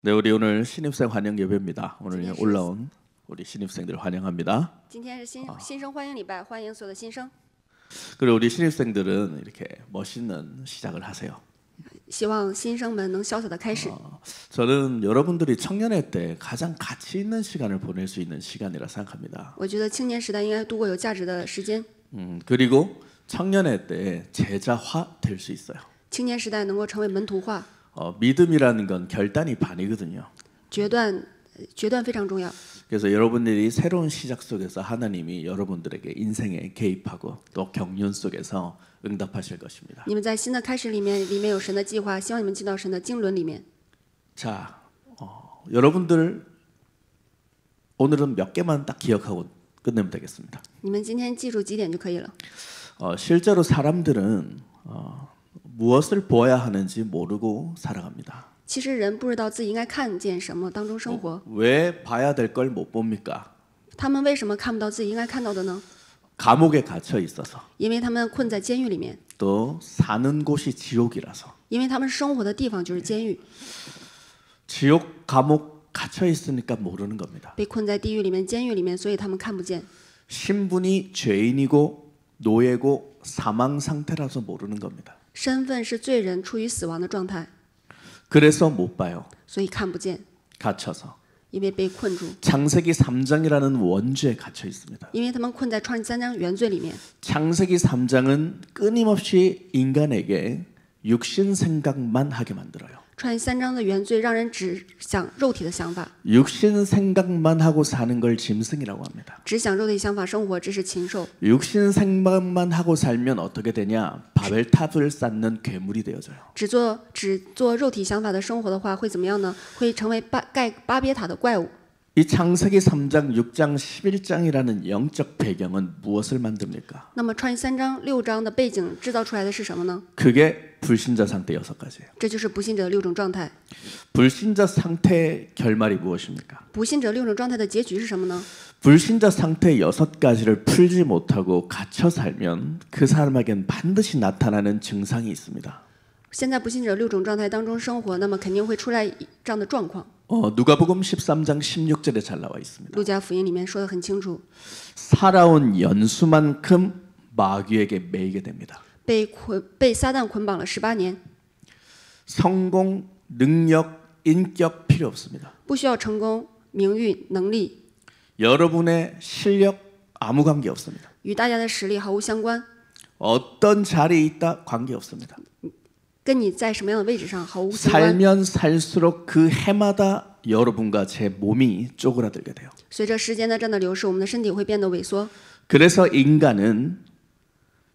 네, 우리 오늘 신입생 환영 예배입니다. 오늘 올라온 우리 신입생들 환영합니다. 今天是新生欢迎礼拜，欢迎所有的新生。 그리고 우리 신입생들은 이렇게 멋있는 시작을 하세요. 希望新生们能潇洒的开始。 저는 여러분들이 청년회 때 가장 가치 있는 시간을 보낼 수 있는 시간이라 생각합니다. 我觉得青年时代应该度过有价值的时间。 그리고 청년회 때 제자화 될 수 있어요. 青年时代能够成为门徒化， 믿음이라는 건 결단이 반이거든요. 决断非常重要。 그래서 여러분들이 새로운 시작 속에서 하나님이 여러분들에게 인생에 개입하고 또 경륜 속에서 응답하실 것입니다. 你们在新的开始里面有神的计划，希望你们进到神的经纶里面。 자, 여러분들 오늘은 몇 개만 딱 기억하고 끝내면 되겠습니다. 你们今天记住几点就可以了。 실제로 사람들은 무엇을 보아야 하는지 모르고 살아갑니다. 其实人不知道自己应该看见什么当中生活， 왜 봐야 될 걸 못 봅니까? 他们为什么看不到自己应该看到的呢？ 감옥에 갇혀 있어서 因为他们困在监狱里面， 또 사는 곳이 지옥이라서 因为他们生活的地方就是监狱， 지옥 감옥 갇혀 있으니까 모르는 겁니다. 被困在地狱里面、监狱里面，所以他们看不见。 신분이 죄인이고 노예고 사망 상태라서 모르는 겁니다. 身份是罪人处于死亡的状态， 그래서 못 봐요. 所以看不见， 갇혀서. 因为被困住， 창세기 3장이라는 원죄에 갇혀 있습니다. 因为他们困在创世3章原罪里面。 창세기 3장은 끊임없이 인간에게 육신 생각만 하게 만들어요. 创世3章的原罪让人只想肉体的想法， 육신 생각만 하고 사는 걸 짐승이라고 합니다. 只想肉体想法生活，这是禽兽。 육신 생각만 하고 살면 어떻게 되냐? 바벨탑을 쌓는 괴물이 되어져요. 只做肉体想法的生活的话，会怎么样呢？会成为盖巴别塔的怪物。 이 창세기 3장, 6장, 11장이라는 영적 배경은 무엇을 만듭니까? 那么创世3章、6章的背景制造出来的是什么呢？ 그게 불신자 상태 6가지예요. 这就是不信者6种状态。 불신자 상태의 결말이 무엇입니까? 不信者6种状态的结局是什么呢？ 불신자 상태 6가지를 풀지 못하고 갇혀 살면 그 사람에겐 반드시 나타나는 증상이 있습니다. 现在不信者6种状态当中生活，那么肯定会出来这样的状况。 누가복음 13장 16절에 잘 나와 있습니다. 路加福音里面说得很清楚， 살아온 연수만큼 마귀에게 매이게 됩니다. 被撒旦捆绑了18年， 성공, 능력, 인격 필요 없습니다. 不需要成功、名誉、能力， 여러분의 실력 아무 관계 없습니다. 与大家的实力毫无相关， 어떤 자리에 있다 관계 없습니다. 跟你在什么样的位置上毫无相关。 살면 살수록 그 해마다 여러분과 제 몸이 쪼그라들게 돼요. 随着时间的这样的流逝，我们的身体会变得萎缩。 그래서 인간은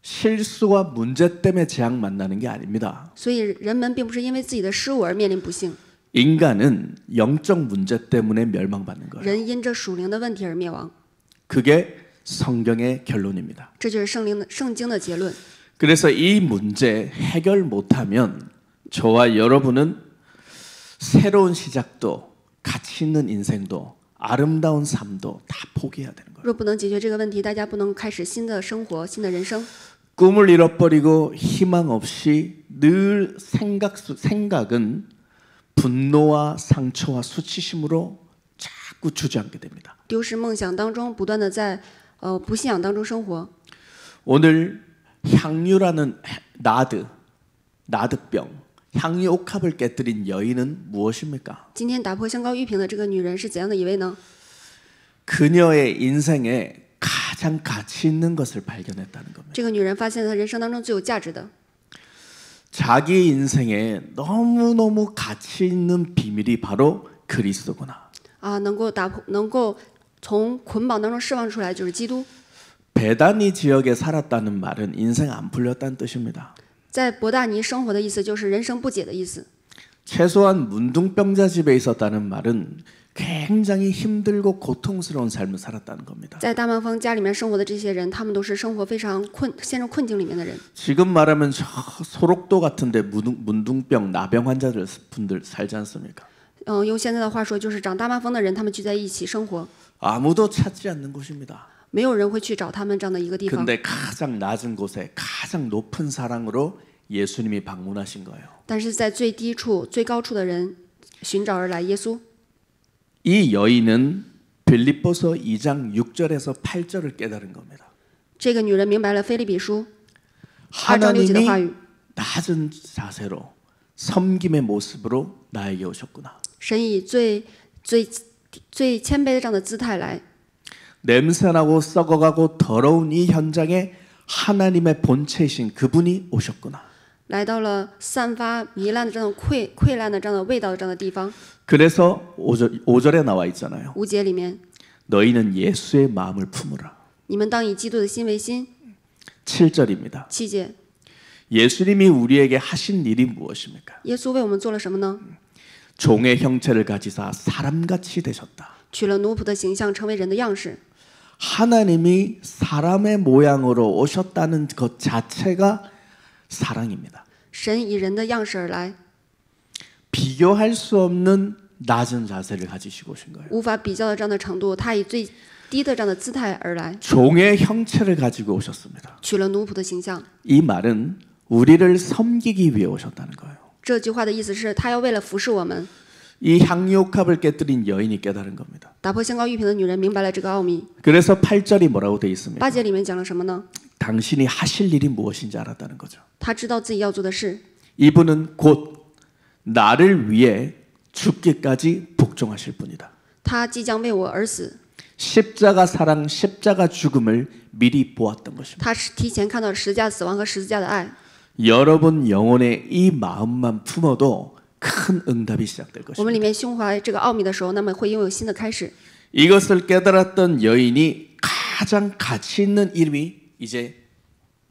실수와 문제 때문에 재앙 만나는 게 아닙니다. 所以人们并不是因为自己的失误而面临不幸， 인간은 영적 문제 때문에 멸망받는 거예요. 人因着属灵的问题而灭亡， 그게 성경의 결론입니다. 这就是圣经的结论。 그래서 이 문제 해결 못하면 저와 여러분은 새로운 시작도 가치 있는 인생도 아름다운 삶도 다 포기해야 되는 거예요. 若不能解决这个问题，大家不能开始新的生活、新的人生。 꿈을 잃어버리고 희망 없이 늘 생각은 분노와 상처와 수치심으로 자꾸 주저앉게 됩니다. 丢失梦想当中，不断的在不信仰当中生活。 오늘 향유라는 나드병, 향유 옥합을 깨뜨린 여인은 무엇입니까? 今天打破香膏玉瓶的这个女人是怎样的一位呢？ 그녀의 인생에 가장 가치 있는 것을 발견했다는 겁니다. 这个女人发现她人生当中最有价值的， 자기 인생에 너무너무 가치 있는 비밀이 바로 그리스도구나. 能够从捆绑当中释放出来，就是基督。 베다니 지역에 살았다는 말은 인생 안 풀렸다는 뜻입니다. 在伯大尼生活的意思就是人生不解的意思。 최소한 문둥병자 집에 있었다는 말은 굉장히 힘들고 고통스러운 삶을 살았다는 겁니다. 在大麻风家里面生活的这些人，他们都是生活非常陷入困境里面的人。 지금 말하면 저 소록도 같은데 문둥병, 나병 환자분들 살지 않습니까? 用现在的话说，就是长大麻风的人，他们聚在一起生活， 아무도 찾지 않는 곳입니다. 没有人会去找他们这样的一个地方。 근데 가장 낮은 곳에 가장 높은 사랑으로 예수님이 방문하신 거예요. 但是在最低处、最高处的人，寻找而来耶稣。 이 여인은 빌립보서 2장 6절에서 8절을 깨달은 겁니다. 这个女人明白了腓立比书2章6节的话语。 낮은 자세로 섬김의 모습으로 나에게 오셨구나. 神以最谦卑的这样的姿态来， 냄새나고 썩어가고 더러운 이 현장에 하나님의 본체이신 그분이 오셨구나. 来到了散发糜烂的这样溃烂的这样的味道的这样的地方。 그래서 5절에 나와 있잖아요. 5节里面， 너희는 예수의 마음을 품으라. 你们当以基督的心为心。 7절입니다. 7节， 예수님이 우리에게 하신 일이 무엇입니까? 耶稣为我们做了什么呢？ 종의 형체를 가지사 사람같이 되셨다. 取了奴仆的形象，成为人的样式。 하나님이 사람의 모양으로 오셨다는 것 자체가 사랑입니다. 神以人的样式而来， 비교할 수 없는 낮은 자세를 가지시고 오신 거예요. 无法比较的这样的程度，他以最低的这样的姿态而来， 종의 형체를 가지고 오셨습니다. 取了奴仆的形象。 이 말은 우리를 섬기기 위해 오셨다는 거예요. 这句话的意思是，他要为了服侍我们。 이 향유옥합을 깨뜨린 여인이 깨달은 겁니다. 打破香膏玉瓶的女人明白了这个奥秘。 그래서 8절이 뭐라고 되어 있습니까? 8节里面讲了什么呢？ 당신이 하실 일이 무엇인지 알았다는 거죠. 他知道自己要做的事， 이분은 곧 나를 위해 죽기까지 복종하실 분이다. 他即将为我而死。 십자가 사랑, 십자가 죽음을 미리 보았던 것입니다. 他是提前看到十字架的死亡和十字架的爱。 여러분 영혼에 이 마음만 품어도 큰 응답이 시작될 我们 것입니다. 里面胸怀这个奥秘的时候，那么会拥有新的开始。 이것을 깨달았던 여인이 가장 가치 있는 일이 이제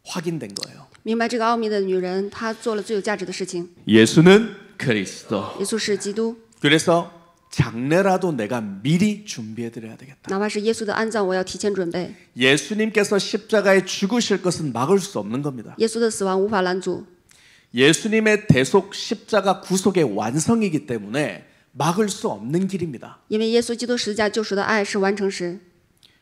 확인된 거예요. 明白这个奥秘的女人，她做了最有价值的事情。 예수는 그리스도. 耶稣是基督， 그래서 장례라도 내가 미리 준비해드려야 되겠다. 哪怕是耶稣的安葬，我要提前准备。 예수님께서 십자가에 죽으실 것은 막을 수 없는 겁니다. 耶稣的死亡无法拦阻， 예수님의 대속 십자가 구속의 완성이기 때문에 막을 수 없는 길입니다. 因为耶稣基督十字架救赎的爱是完成时。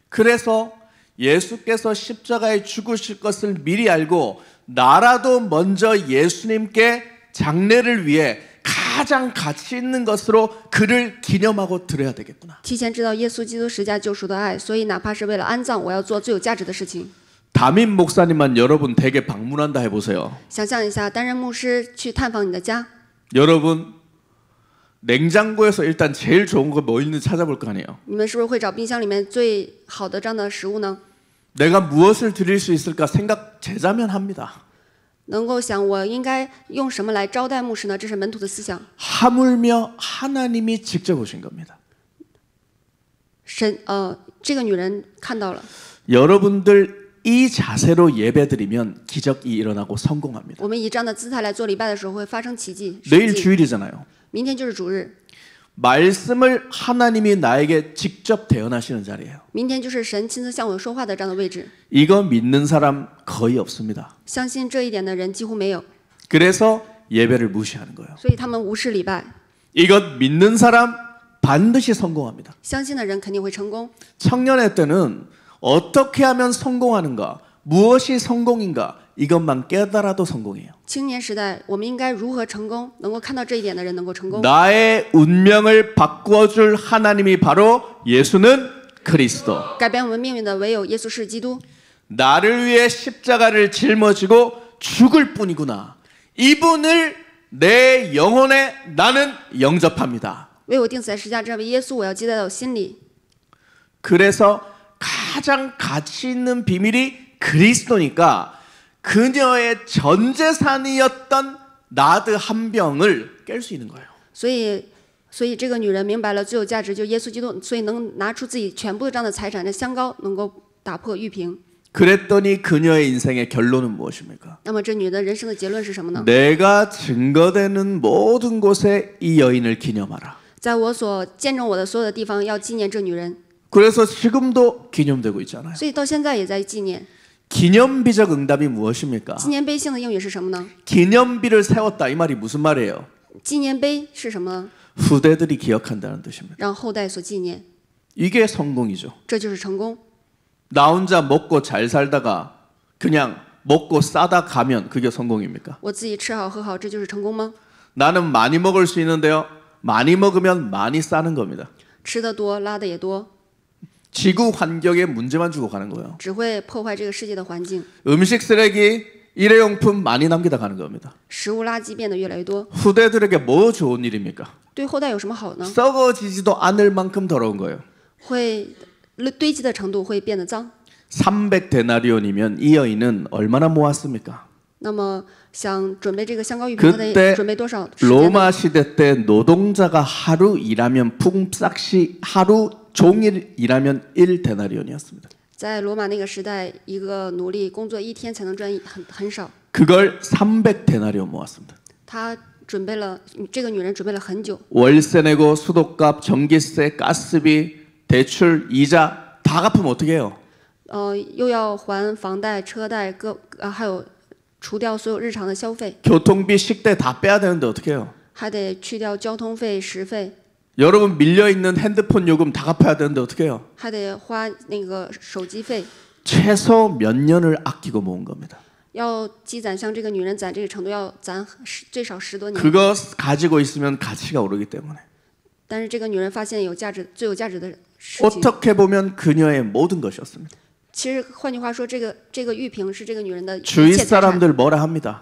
그래서 예수께서 십자가에 죽으실 것을 미리 알고 나라도 먼저 예수님께 장례를 위해 가장 가치 있는 것으로 그를 기념하고 드려야 되겠구나. 提前知道耶稣基督十字架救赎的爱，所以哪怕是为了安葬，我要做最有价值的事情。 담임 목사님만 여러분 댁에 방문한다 해보세요. 想象一下，担任牧师去探访你的家， 여러분 냉장고에서 일단 제일 좋은 거 뭐 있는지 찾아볼 거 아니에요. 你们是不是会找冰箱里面最好的这样的食物呢？ 내가 무엇을 드릴 수 있을까 생각 제자면 합니다. 能够想我应该用什么来招待牧师呢？这是门徒的思想。 하물며 하나님이 직접 오신 겁니다. 这个女人看到了， 여러분들 이 자세로 예배드리면 기적이 일어나고 성공합니다. 我们以这样的姿态来做礼拜的时候，会发生奇迹。 내일 神迹 주일이잖아요. 明天就是主日， 말씀을 하나님이 나에게 직접 대언하시는 자리예요. 明天就是神亲自向我说话的这样的位置。 이거 믿는 사람 거의 없습니다. 相信这一点的人几乎没有， 그래서 예배를 무시하는 거예요. 所以他们无视礼拜。 이것 믿는 사람 반드시 성공합니다. 相信的人肯定会成功。 청년의 때는 어떻게 하면 성공하는가, 무엇이 성공인가 이것만 깨달아도 성공해요. 青年时代，我们应该如何成功？能够看到这一点的人能够成功。 나의 운명을 바꾸어줄 하나님이 바로 예수는 그리스도. 改变我们命运的唯有耶稣是基督。 나를 위해 십자가를 짊어지고 죽을 뿐이구나. 이분을 내 영혼에 나는 영접합니다. 为我钉死在十字架这位耶稣，我要接待到心里。 그래서 가장 가치 있는 비밀이 그리스도니까 그녀의 전 재산이었던 나드 한 병을 깰 수 있는 거예요. 所以这个女人明白了最有价值就耶稣基督，所以能拿出自己全部的这样的财产，这香膏能够打破玉瓶。 그랬더니 그녀의 인생의 결론은 무엇입니까? 那么这女的人生的结论是什么呢？ 내가 증거되는 모든 곳에 이 여인을 기념하라. 在我所见证我的所有的地方，要纪念这女人。 그래서 지금도 기념되고 있잖아요. 所以到现在也在纪念。 기념비적 응답이 무엇입니까? 纪念碑性的应语是什么呢？ 기념비를 세웠다 이 말이 무슨 말이에요? 纪念碑是什么呢？ 후대들이 기억한다는 뜻입니다. 让后代所纪念， 이게 성공이죠. 这就是成功。 나 혼자 먹고 잘 살다가 그냥 먹고 싸다 가면 그게 성공입니까? 我自己吃好喝好，这就是成功吗？ 나는 많이 먹을 수 있는데요. 많이 먹으면 많이 싸는 겁니다. 吃得多，拉的也多， 지구 환경에 문제만 주고 가는 거예요. 只会破坏这个世界的环境， 음식 쓰레기, 일회용품 많이 남기다 가는 겁니다. 食物垃圾变得越来越多， 후대들에게 뭐 좋은 일입니까? 对后代有什么好呢？ 썩어지지도 않을 만큼 더러운 거예요. 会堆积的程度会变得脏。 300데나리온이면 이 여인은 얼마나 모았습니까? 那么想准备这个香膏玉瓶，他 그때 得准备多少时间呢？ 로마 시대 때 노동자가 하루 일하면 풍싹시 하루 종일 일하면 1데나리온이었습니다. 在罗马那个时代，一个奴隶工作一天才能赚很少。 그걸 300데나리온 모았습니다. 他准备了，这个女人准备了很久， 월세 내고 수도값, 전기세, 가스비, 대출, 이자 다 갚으면 어떻게 해요? 又要还房贷、车贷，还有除掉所有日常的消费， 교통비, 식대 다 빼야 되는데 어떻게 해요? 还得去掉交通费、食费， 여러분 밀려 있는 핸드폰 요금 다 갚아야 되는데 어떻게 해요? 还得花那个手机费， 최소 몇 년을 아끼고 모은 겁니다. 要积攒像这个女人攒这个程度，要攒最少10多年。 그거 가지고 있으면 가치가 오르기 때문에. 但是这个女人发现最有价值的事情。 어떻게 보면 그녀의 모든 것이었습니다. 其实换句话说，这个玉瓶是这个女人的一 주위 切财产。 사람들 뭐라 합니다.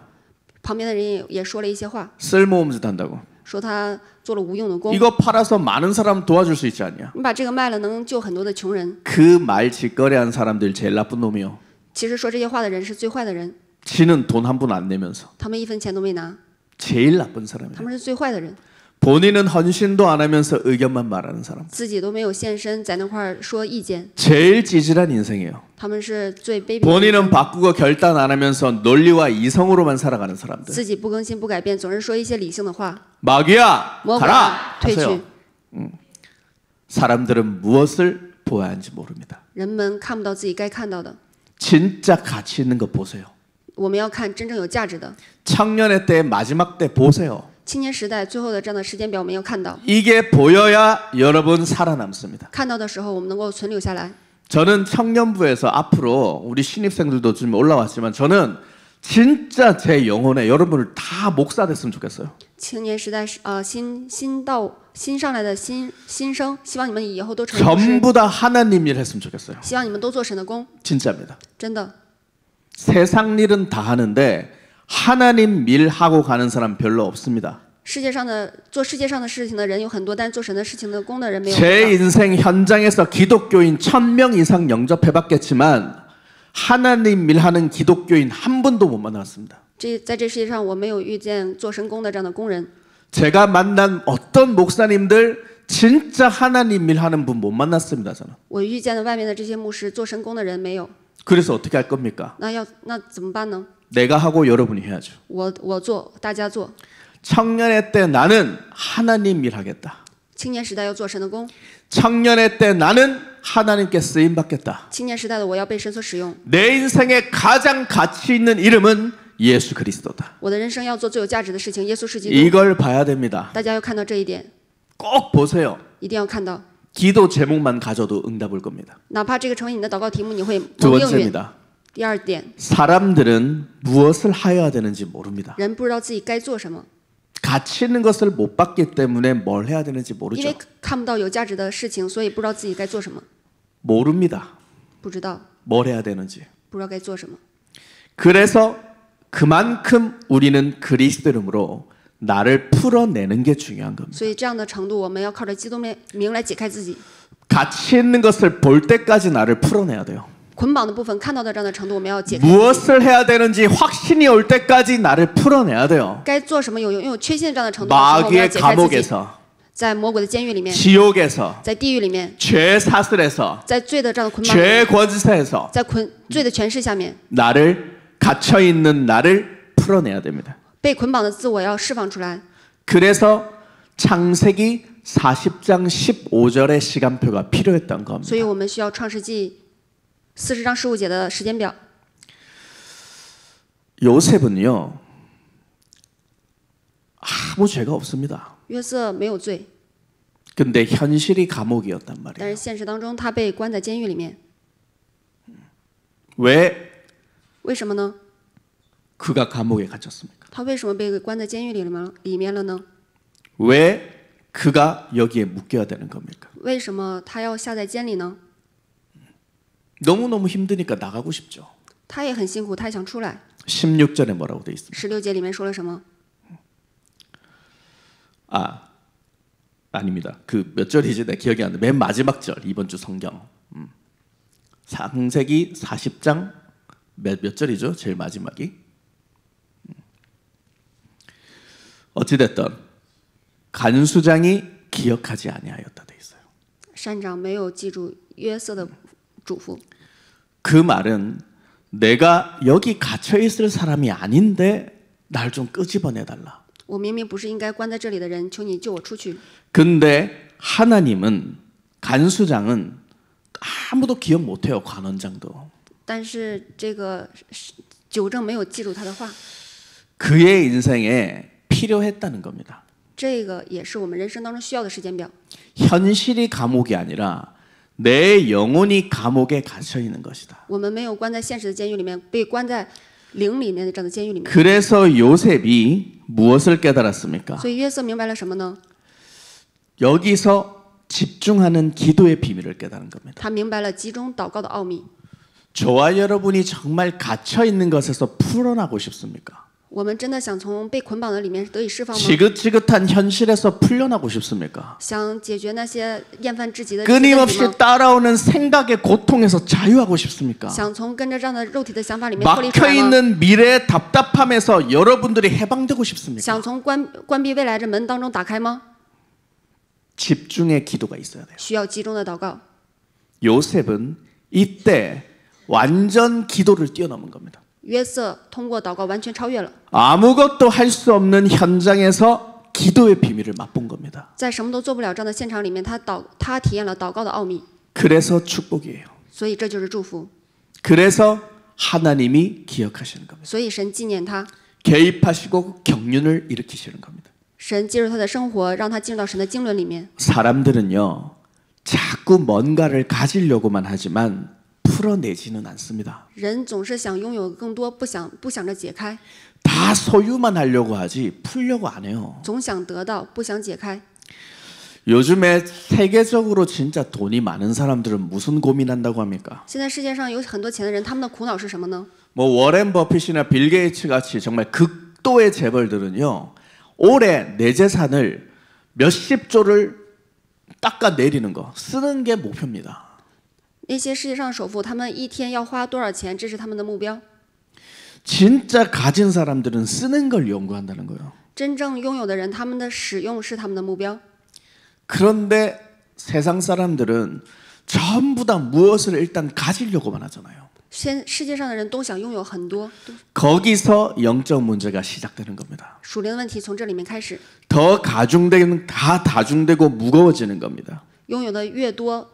旁边的人也说了一些话， 쓸모없는 짓 한다고. 说她做了无用的工。 이거 팔아서 많은 사람 도와줄 수 있지 않냐. 你把这个卖了，能救很多的穷人。 그 말 짓거리한 사람들 제일 나쁜 놈이요. 其实说这些话的人是最坏的人， 지는 돈 한 푼 안 내면서 他们一分钱都没拿， 제일 나쁜 他 사람이에요. 们是最坏的人， 본인은 헌신도 안 하면서 의견만 말하는 사람. 自己都没有现身，在那块儿说意见， 제일 찌질한 인생이에요. 他们是最卑鄙的人。 본인은 바꾸고 결단 안 하면서 논리와 이성으로만 살아가는 사람들. 自己不更新不改变，总是说一些理性的话。 마귀야 魔鬼 가라 啊，退 하세요. 去！ 사람들은 무엇을 보아야 하는지 모릅니다. 人们看不到自己该看到的， 진짜 가치 있는 거 보세요. 我们要看真正有价值的。 청년의 때 마지막 때 보세요. 青年时代最后的这样的时间表，我们要看到， 이게 보여야 여러분 살아남습니다. 看到的时候，我们能够存留下来。 저는 청년부에서 앞으로 우리 신입생들도 좀 올라왔지만 저는 진짜 제 영혼에 여러분을 다 목사 됐으면 좋겠어요. 青年时代是新上来的新生，希望你们以后都成为牧师， 전부 다 하나님 일 했으면 좋겠어요. 希望你们都做神的工， 진짜입니다. 真的。 세상 일은 다 하는데 하나님 일 하고 가는 사람 별로 없습니다. 世界上的事情的人有很多，但是做神的事情的工的人没有很 제 少。 인생 현장에서 기독교인 1000명 이상 영접해봤겠지만 하나님 일하는 기독교인 한 분도 못 만났습니다. 在这世界上，我没有遇见做神工的这样的工人。 제가 만난 어떤 목사님들 진짜 하나님 일하는 분 못 만났습니다. 저는. 我遇见的外面的这些牧师做神工的人没有， 그래서 어떻게 할 겁니까? 那怎么办呢？ 내가 하고 여러분이 해야죠. 我做，大家做。 청년의 때 나는 하나님 일하겠다. 青年时代要做神的工， 청년의 때 나는 하나님께 쓰임 받겠다. 青年时代的我要被神所使用。 내 인생에 가장 가치 있는 이름은 예수 그리스도다. 我的人生要做最有价值的事情，耶稣是基督。 이걸 봐야 됩니다. 大家要看到这一点， 꼭 보세요. 一定要看到。 기도 제목만 가져도 응답 올 겁니다. 哪怕这个成为你的祷告题目，你会 두 蒙应允。 번째입니다. 第二点， 사람들은 무엇을 하여야 되는지 모릅니다. 人不知道自己该做什么， 가치 있는 것을 못 받기 때문에 뭘 해야 되는지 因 모르죠. 为看不到有价值的事情，所以不知道自己该做什么， 모릅니다. 不知道 뭘 해야 되는지. 不知道该做什么。 그래서 그만큼 우리는 그리스도 이름으로 나를 풀어내는 게 중요한 겁니다. 所以这样的程度，我们要靠着基督名来解开自己 가치 있는 것을 볼 때까지 나를 풀어내야 돼요. 捆绑的部分，看到的这样的程度，我们要解开。 무엇을 해야 되는지 확신이 올 때까지 나를 풀어내야 돼요. 该做什么有用，拥有确信这样的程度的时候，我们要 마귀의 解开自己。 감옥에서, 在魔鬼的监狱里面， 지옥에서, 在地狱里面， 죄 사슬에서, 在罪的这样的捆绑里面， 죄 권세에서 在罪的权势下面， 나를 갇혀 있는 나를 풀어내야 됩니다. 被捆绑的自我要释放出来。 그래서 창세기 40장 15절의 시간표가 필요했던 겁니다. 所以我们需要创世纪40章15节的时间表。 요셉은요 아무 죄가 없습니다. 约瑟没有罪， 근데 현실이 감옥이었단 但 말이에요. 是现实当中他被关在监狱里面， 왜 为什么呢？ 그가 감옥에 갇혔습니까? 他为什么被关在监狱里面了呢？ 왜 그가 여기에 묶여야 되는 겁니까? 为什么他要下在监里呢？ 너무너무 힘드니까 나가고 싶죠. 他也很辛苦，他也想出来。 16절에 뭐라고 돼 있습니까? 16节里面说了什么？ 아닙니다. 그 몇 절이지? 내 기억이 안 나. 맨 마지막 절 이번 주 성경. 창세기 40장 몇 절이죠? 제일 마지막이. 어찌됐든 간수장이 기억하지 아니하였다 돼 있어요. 山长没有记住约瑟的嘱咐。 그 말은 내가 여기 갇혀 있을 사람이 아닌데 날 좀 끄집어내 달라. 我明明不是应该关在这里的人，求你救我出去。 근데 하나님은 간수장은 아무도 기억 못해요. 관원장도. 但是这个纠正没有记住他的话， 그의 인생에 필요했다는 겁니다. 这个也是我们人生当中需要的时间表。 현실이 감옥이 아니라 내 영혼이 감옥에 갇혀 있는 것이다. 我们没有关在现实的监狱里面，被关在灵里面的这样的监狱里面。 그래서 요셉이 무엇을 깨달았습니까? 所以约瑟明白了什么呢？ 여기서 집중하는 기도의 비밀을 깨달은 겁니다. 他明白了集中祷告的奥秘。 저와 여러분이 정말 갇혀 있는 것에서 풀어나고 싶습니까? 我们真的想从被捆绑的里面得以释放吗？ 지긋지긋한 현실에서 풀려나고 싶습니까? 想解决那些厌烦至极的这些问题 끊임없이 吗？ 따라오는 생각의 고통에서 자유하고 싶습니까? 想从跟着这样的肉体的想法里面脱离出 막혀 来吗？ 있는 미래의 답답함에서 여러분들이 해방되고 싶습니까? 想从关闭未来这门当中打开吗？ 집중의 기도가 있어야 돼요. 需要集中的祷告。 요셉은 이때 완전 기도를 뛰어넘은 겁니다. 约瑟通过祷告完全超越了， 아무것도 할 수 없는 현장에서 기도의 비밀을 맛본 겁니다. 在什么都做不了这样的现场里面，他体验了祷告的奥秘， 그래서 축복이에요. 所以这就是祝福。 그래서 하나님이 기억하시는 겁니다. 所以神纪念他， 개입하시고 경륜을 일으키시는 겁니다. 神介入他的生活，让他进入到神的经纶里面。 사람들은요, 자꾸 뭔가를 가지려고만 하지만 풀어내지는 않습니다. 人总是想拥有更多，不想着解开， 다 소유만 하려고 하지 풀려고 안 해요. 总想得到，不想解开。 요즘에 세계적으로 진짜 돈이 많은 사람들은 무슨 고민한다고 합니까? 现在世界上有很多钱的人，他们的苦恼是什么呢？ 뭐 워렌 버핏이나 빌 게이츠 같이 정말 극도의 재벌들은요, 올해 내 재산을 몇십 조를 닦아내리는 거 쓰는 게 목표입니다. 那些世界上首富，他们一天要花多少钱，这是他们的目标。 진짜 가진 사람들은 쓰는 걸 연구한다는 거예요. 真正拥有的人，他们的使用是他们的目标。 그런데 세상 사람들은 전부 다 무엇을 일단 가지려고만 하잖아요. 世界上的人都想拥有很多， 거기서 영적 문제가 시작되는 겁니다. 属灵的问题从这里面开始， 더 다중되고 무거워지는 겁니다. 拥有的越多，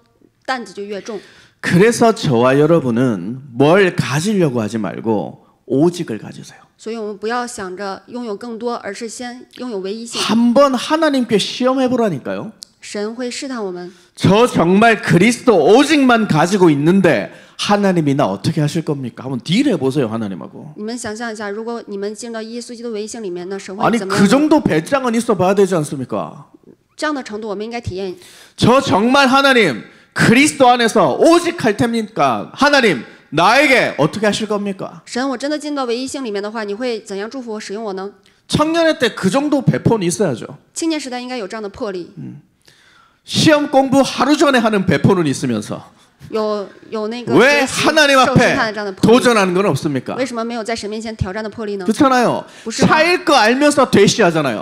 担子就越重。 그래서 저와 여러분은 뭘 가지려고 하지 말고 오직을 가지세요. 所以我们不要想着拥有更多，而是先拥有唯一性。 한번 하나님께 시험해 보라니까요. 神会试探我们， 저 정말 그리스도 오직만 가지고 있는데 하나님이 나 어떻게 하실 겁니까? 한번 딜해 보세요, 하나님하고. 你们想象一下，如果你们进到耶稣基督唯一性里面，那神会 아니 怎么 그 样呢？ 정도 배짱은 있어 봐야 되지 않습니까? 这样的程度，我们应该体验。 저 정말 하나님 그리스도 안에서 오직 할 테니까 하나님 나에게 어떻게 하실 겁니까? 神，我真的进到唯一性里面的话，你会怎样祝福我、使用我呢？ 청년의 때 그 정도 배포는 있어야죠. 青年时代应该有这样的魄力， 시험 공부 하루 전에 하는 배포는 있으면서 有那个 왜 学习 하나님 受试探 앞에 的这样的魄力。 도전하는 건 없습니까? 为什么没有在神面前挑战的魄力呢？ 그렇잖아요. 무슨 차일 거 알면서 되시하잖아요.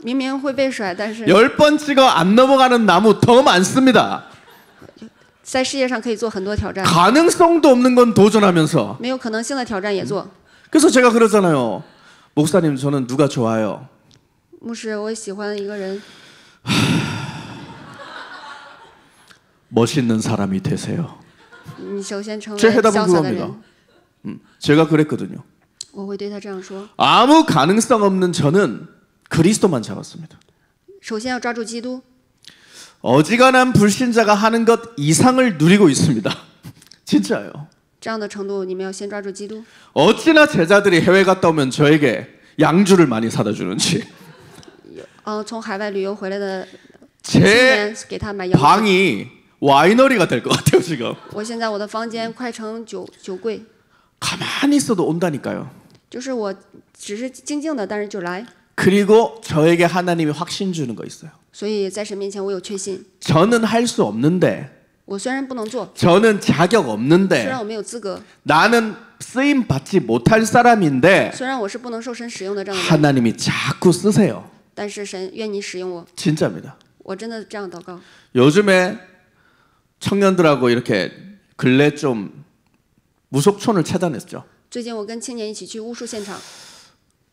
明明会被甩，但是 10번 찍어 안 넘어가는 나무 더 많습니다. 在世界上可以做很多挑战， 가능성도 없는 건 도전하면서. 没有可能性的挑战也做。 그래서 제가 그러잖아요. 목사님 저는 누가 좋아요? 牧师，我喜欢一个人， 멋있는 사람이 되세요. 你首先成为 제 해답은 潇洒的 그겁니다. 人， 제가 그랬거든요. 我会对他这样说： 아무 가능성 없는 저는 그리스도만 잡았습니다. 首先要抓住基督， 어지간한 불신자가 하는 것 이상을 누리고 있습니다. 진짜요. 这样的程度，你们要先抓住基督。 어찌나 제자들이 해외 갔다 오면 저에게 양주를 많이 사다 주는지. 从海外旅游回来的青 제 年给他买洋酒。 방이 와이너리가 될 것 같아요 지금. 我现在我的房间快成酒柜， 가만히 있어도 온다니까요. 就是我只是静静的，但是就来。 그리고 저에게 하나님이 확신 주는 거 있어요. 所以在神面前我有确信。 저는 할 수 없는데, 我虽然不能做， 저는 자격 虽 없는데, 然我没有资格， 나는 쓰임 받지 못할 사람인데 虽然我是不能受神使用的这样的人， 하나님이 자꾸 쓰세요. 但是神愿你使用我， 진짜입니다. 我真的这样祷告。 요즘에 청년들하고 이렇게 근래 좀 무속촌을 찾아냈죠. 最近我跟青年一起去巫术现场，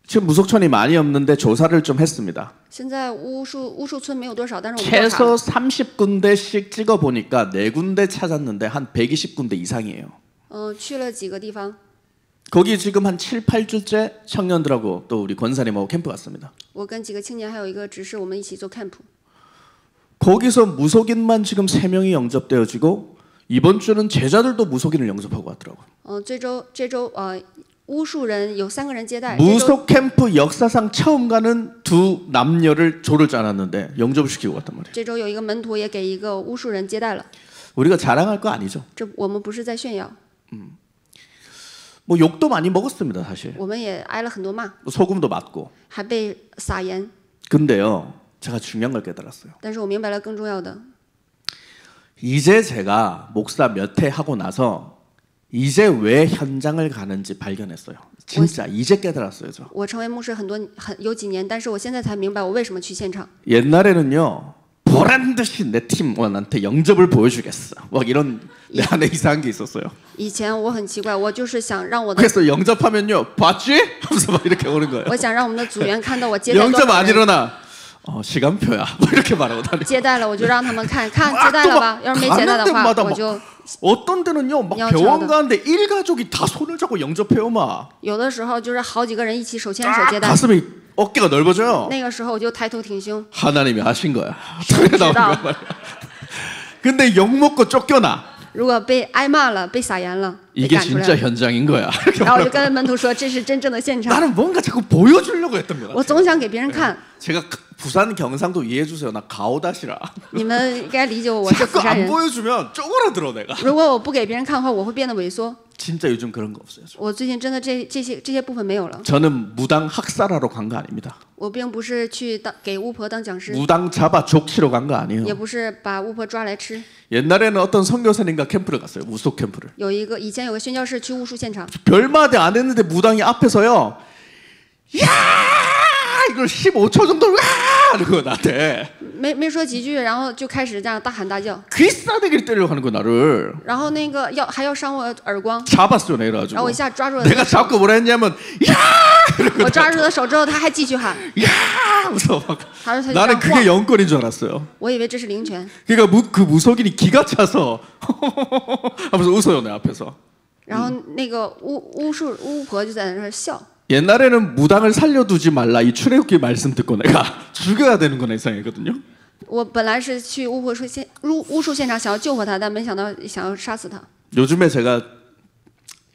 지금 무속촌이 많이 없는데 조사를 좀 했습니다. 现在巫术村没有多少，但是我们调查 최소 30군데씩 찍어 보니까 4군데 찾았는데 한 120군데 이상이에요. 去了几个地方， 거기 지금 한 7, 8주째 청년들하고 또 우리 권사님하고 캠프 갔습니다. 我跟几个青年还有一个执事，我们一起做 camp。 거기서 무속인만 지금 3명이 영접되어지고 이번 주는 제자들도 무속인을 영접하고 왔더라고요. 这周巫术人有3个人接待。这周 무속 캠프 역사상 처음 가는 두 남녀를 조를 짜놨는데 영접을 시키고 왔단 말이에요. 这周有一个门徒也给一个巫术人接待了。 우리가 자랑할 거 아니죠. 这我们不是在炫耀， 뭐 욕도 많이 먹었습니다, 사실. 我们也挨了很多骂， 소금도 맞고. 还被撒盐。 근데요, 제가 중요한 걸 깨달았어요. 但是我明白了更重要的， 이제 제가 목사 몇 해 하고 나서 이제 왜 현장을 가는지 발견했어요. 진짜 이제 깨달았어요, 저. 我成为牧师有几年，但是我现在才明白我为什么去现场。 옛날에는요, 보란 듯이 내 팀원한테 영접을 보여주겠어. 막 이런 내 안에 이상한 게 있었어요. 以前我很奇怪，我就是想让我的， 그래서 영접하면요, 봤지? 하면서 막 이렇게 오는 거예요. 我想让我们的组员看到我接待多 영접 少 안 人， 일어나. 시간표야. 뭐 이렇게 말하고 다니고. 接待了我就让他们看看接待了吧，要是没接待的话， 가는 데마다 我 막 就 어떤 데는요, 막 야, 병원 저러다. 가는데 일가족이 다 손을 잡고 영접해요, 막. 有的时候就是好几个人一起手牵手 아, 接待。 가슴이 어깨가 넓어져요. 那个时候我就抬头挺胸， 하나님이 하신 거야. 그래 나오는 거야, 말이야. 근데 욕 먹고 쫓겨나. 如果被挨骂了、被撒盐了，被 이게 赶出来 진짜 了， 현장인 거야. 이렇게 然后我就 말하고. 跟门徒说这是真正的现场。 나는 뭔가 자꾸 보여주려고 했던 거야. 我总想给别人看， 제가 부산 경상도 이해해 주세요. 나 가오다시라. 你们应该理解我，我是 자꾸 釜山 안 人。 보여주면 쪼그라들어 내가. 如果我不给别人看的话，我会变得萎缩。 진짜 요즘 그런 거 없어요. 我最近真的这些部分没有了。 저는 무당 학살하러 간 거 아닙니다. 我并不是去给巫婆当讲师， 무당 잡아 족치러 간 거 아니에요. 也不是把巫婆抓来吃。 옛날에는 어떤 선교사님과 캠프를 갔어요. 무속 캠프를. 以前有个宣教士去巫术现场， 별말도 안 했는데 무당이 앞에서요. 야! 이걸 15초 정도 와! 이러고 나한테 没说几句，然后就开始这样大喊大叫， 귀싸대기를 때리려고 하는 거 나를. 然后那个还要伤我耳光， 잡았어요, 然后 내가지고. 我一下抓住了他 내가 的手， 잡고 뭐라 했냐면 야! 我抓住他的手之后，他还继续喊， 야! 하면서 막 他说他就这 나는 样 그게 晃， 영권인 줄 알았어요. 我以为这是灵权， 그러니까 그 무속인이 기가 차서 하면서 웃어요, 내 앞에서. 然后那个巫婆就在那儿笑。 옛날에는 무당을 살려두지 말라 이 출애굽기 말씀 듣고 내가 죽여야 되는 거나 이상했거든요. 我本来是去巫术现场想要救活他，但没想到想要杀死他。 요즘에 제가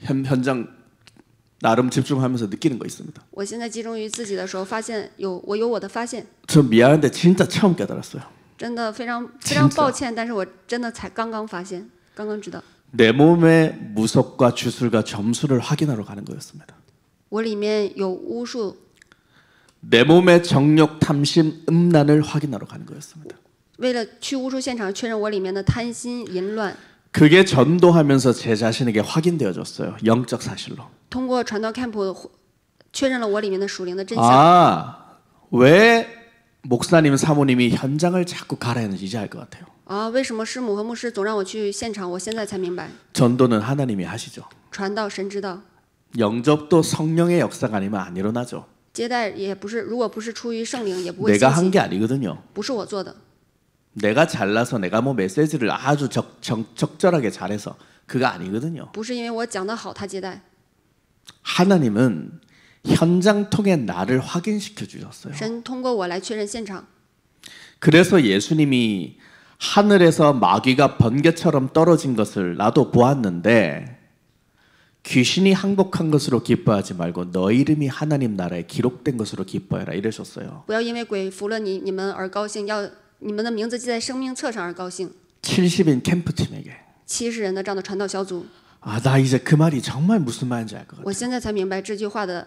현장 나름 집중하면서 느끼는 거 있습니다. 我现在集中于自己的时候，发现我有我的发现， 저 미안한데 진짜 처음 깨달았어요. 真的非常抱歉，但是我真的才刚刚发现，刚刚知道， 내 몸의 무속과 주술과 점수를 확인하러 가는 거였습니다. 我里面有巫术， 내 몸의 정욕, 탐심, 음란을 확인하러 가는 거였습니다. 为了去巫术现场确认我里面的贪心淫乱， 그게 전도하면서 제 자신에게 확인되어졌어요. 영적 사실로. 通过传道 camp 确认了我里面的属灵的真相。 아, 왜 목사님, 사모님이 현장을 자꾸 가라 했는지 이제 알 것 같아요. 为什么师母和牧师总让我去现场？我现在才明白， 전도는 하나님이 하시죠. 传道神知道， 영접도 성령의 역사가 아니면 안 일어나죠. 接待也不是，如果不是出于圣灵，也不会 내가 兴 한 起， 게 아니거든요. 不是我做的。 내가 잘나서 내가 뭐 메시지를 아주 적절하게 잘해서 그거 아니거든요. 不是因为我讲得好，他接待。 하나님은 현장 통해 나를 확인시켜 주셨어요. 神通过我来确认现场， 그래서 예수님이 하늘에서 마귀가 번개처럼 떨어진 것을 나도 보았는데 귀신이 항복한 것으로 기뻐하지 말고 너 이름이 하나님 나라에 기록된 것으로 기뻐해라 이러셨어요. 不要因为鬼服了你们而高兴，要你们的名字记在生命册上而高兴。 70인 캠프팀에게 70人的这样的传道小组， 아, 나 이제 그 말이 정말 무슨 말인지 알 것 같아요. 我现在才明白这句话的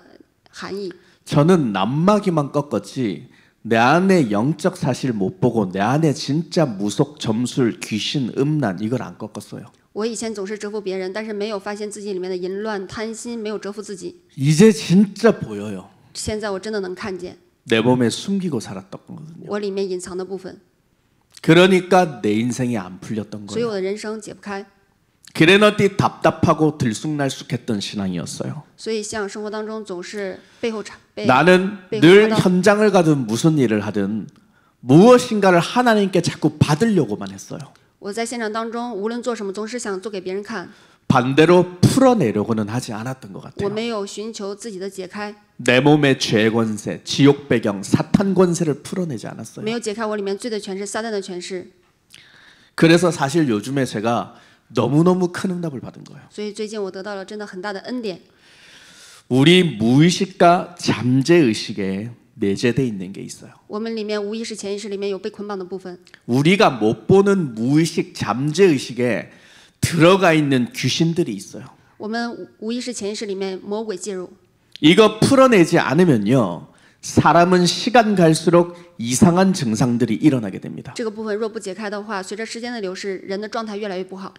含义。 저는 낱마기만 꺾었지 내 안에 영적 사실 못 보고 내 안에 진짜 무속, 점술, 귀신, 음란 이걸 안 꺾었어요. 我以前总是折服别人，但是没有发现自己里面的淫乱、贪心，没有折服自己。 이제 진짜 보여요. 现在我真的能看见 내 몸에 숨기고 살았던 거거든요. 我里面隐藏的部分， 그러니까 내 인생이 안 풀렸던 所以 거예요. 我的人生解不开。 그래너띠 답답하고 들쑥날쑥했던 신앙이었어요. 所以像生活当中总是背后被 나는 被 늘 划到 현장을 가든 무슨 일을 하든 무엇인가를 하나님께 자꾸 받으려고만 했어요. 我在现场当中，无论做什么，总是想做给别人看， 반대로 풀어내려고는 하지 않았던 것 我 같아요. 没有寻求自己的解开， 내 몸의 죄 권세, 지옥 배경, 사탄 권세를 풀어내지 않았어요. 没有解开我里面罪的权势、撒旦的权势。 그래서 사실 요즘에 제가 너무너무 큰 응답을 받은 거예요. 所以最近我得到了真的很大的恩典。 우리 무의식과 잠재의식에 내재되어 있는 게 있어요. 我们里面无意识、潜意识里面有被捆绑的部分， 우리가 못 보는 무의식, 잠재의식에 들어가 있는 귀신들이 있어요. 我们无意识、潜意识里面魔鬼介入， 이거 풀어내지 않으면요. 사람은 시간 갈수록 이상한 증상들이 일어나게 됩니다. 这个部分若不解开的话，随着时间的流逝，人的状态越来越不好。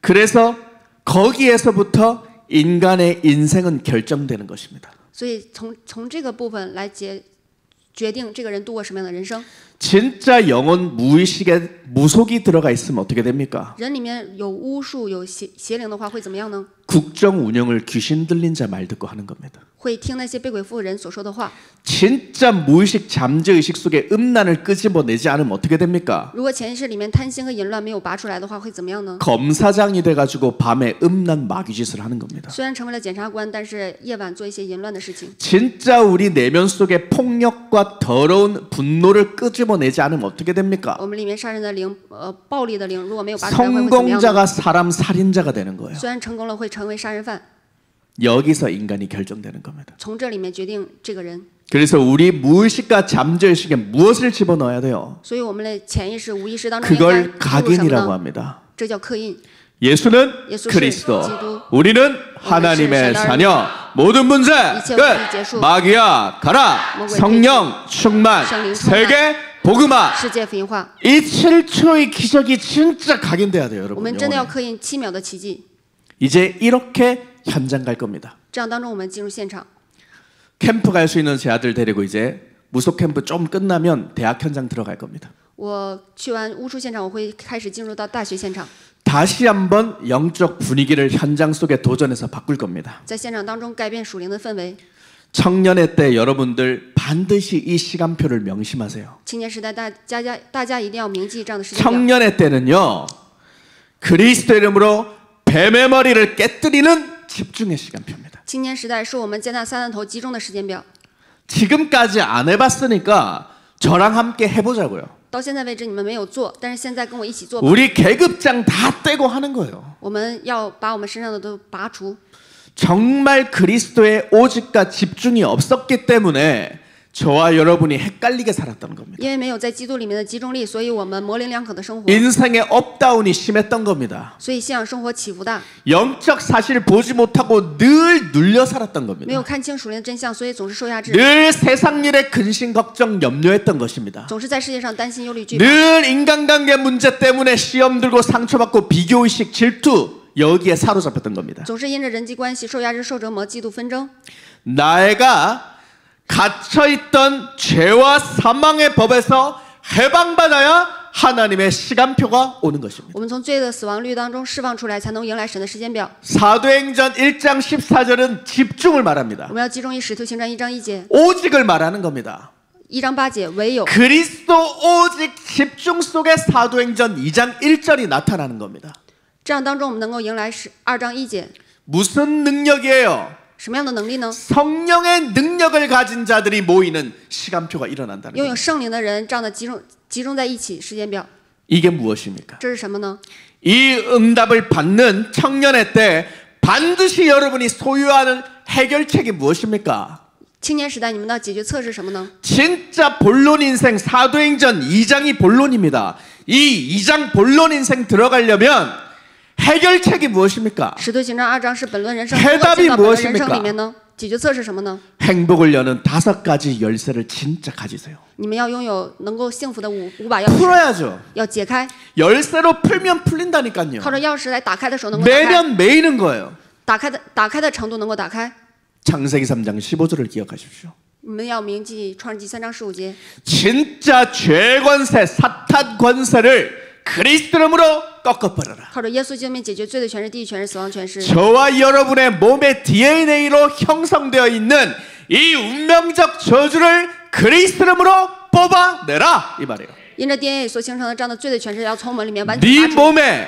그래서 거기에서부터 인간의 인생은 결정되는 것입니다. 所以从这个部分来决定这个人度过什么样的人生。 진짜 영혼 무의식에 무속이 들어가 있으면 어떻게 됩니까? 人里面有巫术、有邪灵的话，会怎么样呢？ 국정 운영을 귀신 들린 자 말 듣고 하는 겁니다. 会听那些被鬼附的人所说的话。 진짜 무의식 잠재의식 속에 음란을 끄집어내지 않으면 어떻게 됩니까? 如果潜意识里面贪心和淫乱没有拔出来的话，会怎么样呢？ 검사장이 돼가지고 밤에 음란 마귀짓을 하는 겁니다. 虽然成为了检察官，但是夜晚做一些淫乱的事情。 진짜 우리 내면 속에 폭력과 더러운 분노를 끄집어내지 않으면 어떻게 됩니까? 我们里面杀人的灵，暴力的灵，如果没有拔出来，会怎么样呢？ 성공자가 사람 살인자가 되는 거예요. 虽然成功了，会成为杀人犯。 여기서 인간이 결정되는 겁니다. 从这里面决定这个人。 그래서 우리 무의식과 잠재의식에 무엇을 집어넣어야 돼요? 所以我们的潜意识、无意识当中应该 그걸 注入什么 각인이라고 呢？ 합니다. 这叫刻印。 예수는 예수 그리스도, 기도. 우리는 하나님의 자녀. 모든 문제 끝. 마귀야 가라. 성령 충만. 세계 복음화. 世界福音化。 이 7초의 기적이 진짜 각인돼야 돼요, 我 여러분. 们真的要 영혼에. 刻印7秒的奇迹。 이제 이렇게 현장 갈 겁니다. 这样当中，我们进入现场。 캠프 갈 수 있는 제 아들 데리고 이제 무속 캠프 좀 끝나면 대학 현장 들어갈 겁니다. 我去完巫术现场，我会开始进入到大学现场， 다시 한번 영적 분위기를 현장 속에 도전해서 바꿀 겁니다. 在现场当中改变属灵的氛围。 청년의 때 여러분들 반드시 이 시간표를 명심하세요. 青年时代，大家一定要铭记这样的时间表。 청년의 때는요. 그리스도 이름으로 뱀의 머리를 깨뜨리는 집중의 시간표입니다. 青年时代是我们接纳撒旦头集中的时间表。 지금까지 안 해봤으니까 저랑 함께 해보자고요. 到现在为止你们没有做，但是现在跟我一起做吧。 우리 계급장 다 떼고 하는 거예요. 我们要把我们身上的都拔除。 정말 그리스도의 오직과 집중이 없었기 때문에 저와 여러분이 헷갈리게 살았다는 겁니다. 因为没有在基督里面的集中力，所以我们模棱两可的生活， 인생의 업다운이 심했던 겁니다. 所以信仰生活起伏大， 영적 사실을 보지 못하고 늘 눌려 살았던 没有 겁니다. 看清属灵的真相，所以总是受压制， 늘 세상 일에 근심 걱정 염려했던 것입니다. 总是在世界上担心、忧虑、惧怕， 늘 인간관계 문제 때문에 시험 들고 상처받고 비교의식 질투 여기에 사로잡혔던 겁니다. 总是因着人际关系受压制、受折磨、嫉妒、纷争。 나애가 갇혀있던 죄와 사망의 법에서 해방받아야 하나님의 시간표가 오는 것입니다. 我们从罪的死亡律当中释放出来，才能迎来神的时间表。 사도행전 1장 14절은 집중을 말합니다. 我们要集中于使徒行传1章1节、 오직을 말하는 겁니다. 1章8节，唯有 그리스도 오직 집중 속에 사도행전 2장 1절이 나타나는 겁니다. 这样当中，我们能够迎来2章1节。 무슨 능력이에요? 什么样的能力呢？ 성령의 능력을 가진 자들이 모이는 시간표가 일어난다는 拥有 겁니다. 圣灵的人，这样的集中在一起时间表， 이게 무엇입니까? 这是什么呢？ 이 응답을 받는 청년의 때 반드시 여러분이 소유하는 해결책이 무엇입니까? 青年时代你们的解决策是什么呢？ 진짜 본론 인생 사도행전 2장이 본론입니다. 이 2장 본론 인생 들어가려면 해결책이 무엇입니까? 使徒行传2章是本论人生， 해답이 进到本论人生 무엇입니까? 里面呢？解决策是什么呢？ 행복을 여는 5가지 열쇠를 진짜 가지세요. 你们要拥有能够幸福的五把钥匙， 풀어야죠. 要解开， 열쇠로 풀면 풀린다니까요. 靠着钥匙来打开的时候能够打开， 매면 매이는 거예요. 打开的程度能够打开。 창세기 3장 15절을 기억하십시오. 你们要铭记创世纪3章15节， 진짜 죄 권세, 사탄 권세를 그리스도 이름으로 꺾어버려라. 靠着耶稣救命解决罪的权势、地狱权势、死亡权势。 저와 여러분의 몸의 DNA로 형성되어 있는 이 운명적 저주를 그리스도 이름으로 뽑아내라 이 말이에요. 因着 DNA 所形成的这样的罪的权势，要从我们里面完全 네 拔除， 몸에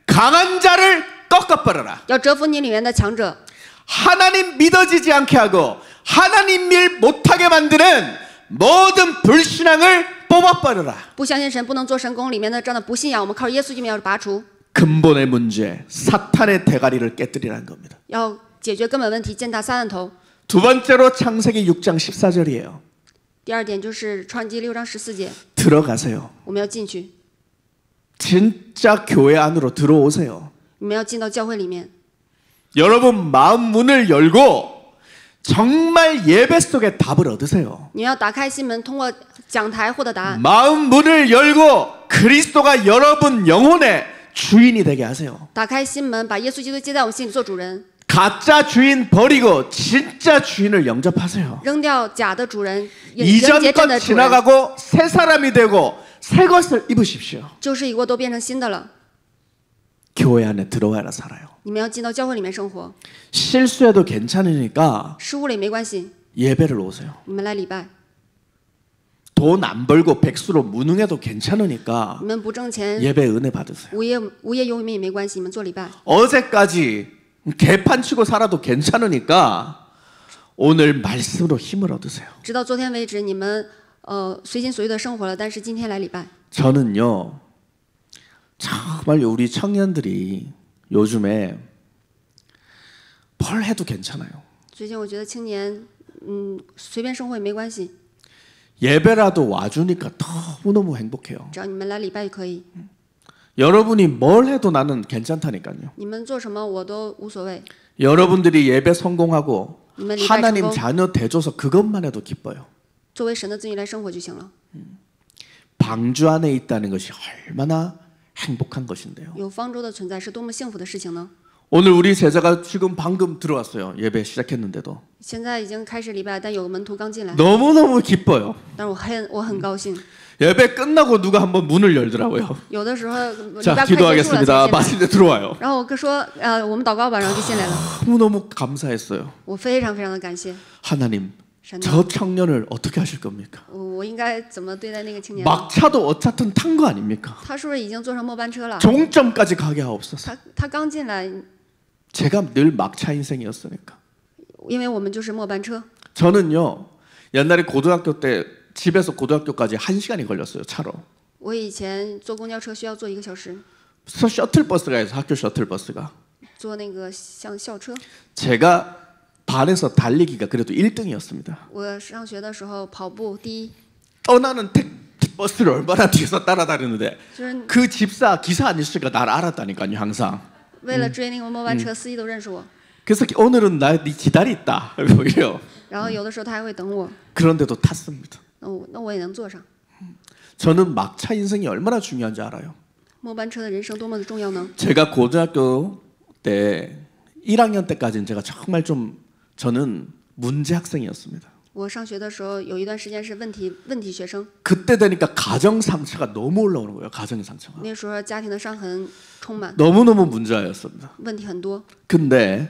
강한 자를 꺾어버려라. 要折服你里面的强者， 하나님 믿어지지 않게 하고 하나님 일 못하게 만드는 모든 불신앙을 뽑아버려라. 不相信神、不能做神功里面的这样的不信仰，我们靠着耶稣救命要拔除， 근본의 문제, 사탄의 대가리를 깨뜨리라는 겁니다. 要解决根本问题，践踏撒旦头。 두 번째로 창세기 6장 14절이에요. 第二点就是创世纪6章14节， 들어가세요. 我们要进去， 진짜 교회 안으로 들어오세요. 你们要进到教会里面， 여러분 마음 문을 열고 정말 예배 속에 답을 얻으세요. 你要打开心门，通过讲台获得答案。 마음 문을 열고 그리스도가 여러분 영혼의 주인이 되게 하세요. 打开心门，把耶稣基督接在我们心里做主人， 가짜 주인 버리고 진짜 주인을 영접하세요. 扔掉假的主人，人 이전 结真 것 的主人， 지나가고 새 사람이 되고 새 것을 입으십시오. 旧事已过，都变成新的了。 교회 안에 들어와라 살아요. 你们要进到教会里面生活， 실수해도 괜찮으니까 失误了也没关系， 예배를 오세요. 你们来礼拜， 돈 안 벌고 백수로 무능해도 괜찮으니까 你们不挣钱， 예배 은혜 받으세요. 无业游民也没关系，你们做礼拜。 어제까지 개판 치고 살아도 괜찮으니까 오늘 말씀으로 힘을 얻으세요. 直到昨天为止，你们随心所欲的生活了，但是今天来礼拜。 저는요 정말 우리 청년들이 요즘에 뭘 해도 괜찮아요. 最近我觉得青年，随便生活也没关系， 예배라도 와주니까 너무너무 행복해요. 只要你们来礼拜就可以。 여러분이 뭘 해도 나는 괜찮다니까요. 你们做什么我都无所谓， 여러분들이 예배 성공하고 你们礼拜成 하나님 功， 자녀 돼줘서 그것만 해도 기뻐요. 作为神的子女来生活就行了。 방주 안에 있다는 것이 얼마나 행복한 것인데요. 有方舟的存在是多么幸福的事情呢？ 오늘 우리 제자가 지금 방금 들어왔어요. 예배 시작했는데도 现在已经开始礼拜，但有个门徒刚进来， 너무너무 기뻐요. 但是我很高兴。 예배 끝나고 누가 한번 문을 열더라고요. 有的时候礼 자 拜快结束了才 기도하겠습니다. 进来， 마침내 들어와요. 然后我哥说我们祷告吧，然后就进来了。 너무너무 감사했어요. 我非常非常的感谢 하나님 神呐， 저 청년을 어떻게 하실 겁니까? 我应该怎么对待那个青年呢？ 막차도 어차피 탄 거 아닙니까? 他是不是已经坐上末班车了？ 종점까지 가게 하옵소서. 他刚进来， 제가 늘 막차 인생이었으니까. 因为我们就是末班车。 저는요 옛날에 고등학교 때 집에서 고등학교까지 1시간이 걸렸어요 차로. 我以前坐公交车需要坐1个小时， 그래서 셔틀버스가 있어 학교 셔틀버스가. 坐那个像校车。 제가 반에서 달리기가 그래도 1등이었습니다. 我上学的时候跑步第一， 떠나는 버스를 얼마나 뒤에서 따라다니는데 就是 그 집사 기사 아저씨가 나를 알았다니까요 항상. 为了追那个末班车，司机都认识我。 그래서 오늘은 나 네 기다렸다 이래요. 然后有的时候他还会等我， 그런데도 탔습니다. 那我也能坐上。 저는 막차 인생이 얼마나 중요한지 알아요. 末班车的人生多么的重要呢？ 제가 고등학교 때 1학년 때까지는 제가 정말 좀 저는 문제 학생이었습니다. 我上学的时候有一段时间是问题学生， 그때 되니까 가정 상처가 너무 올라오는 거예요. 가정 상처가. 那时候家庭的伤痕充满， 너무너무 문제였습니다. 问题很多。 근데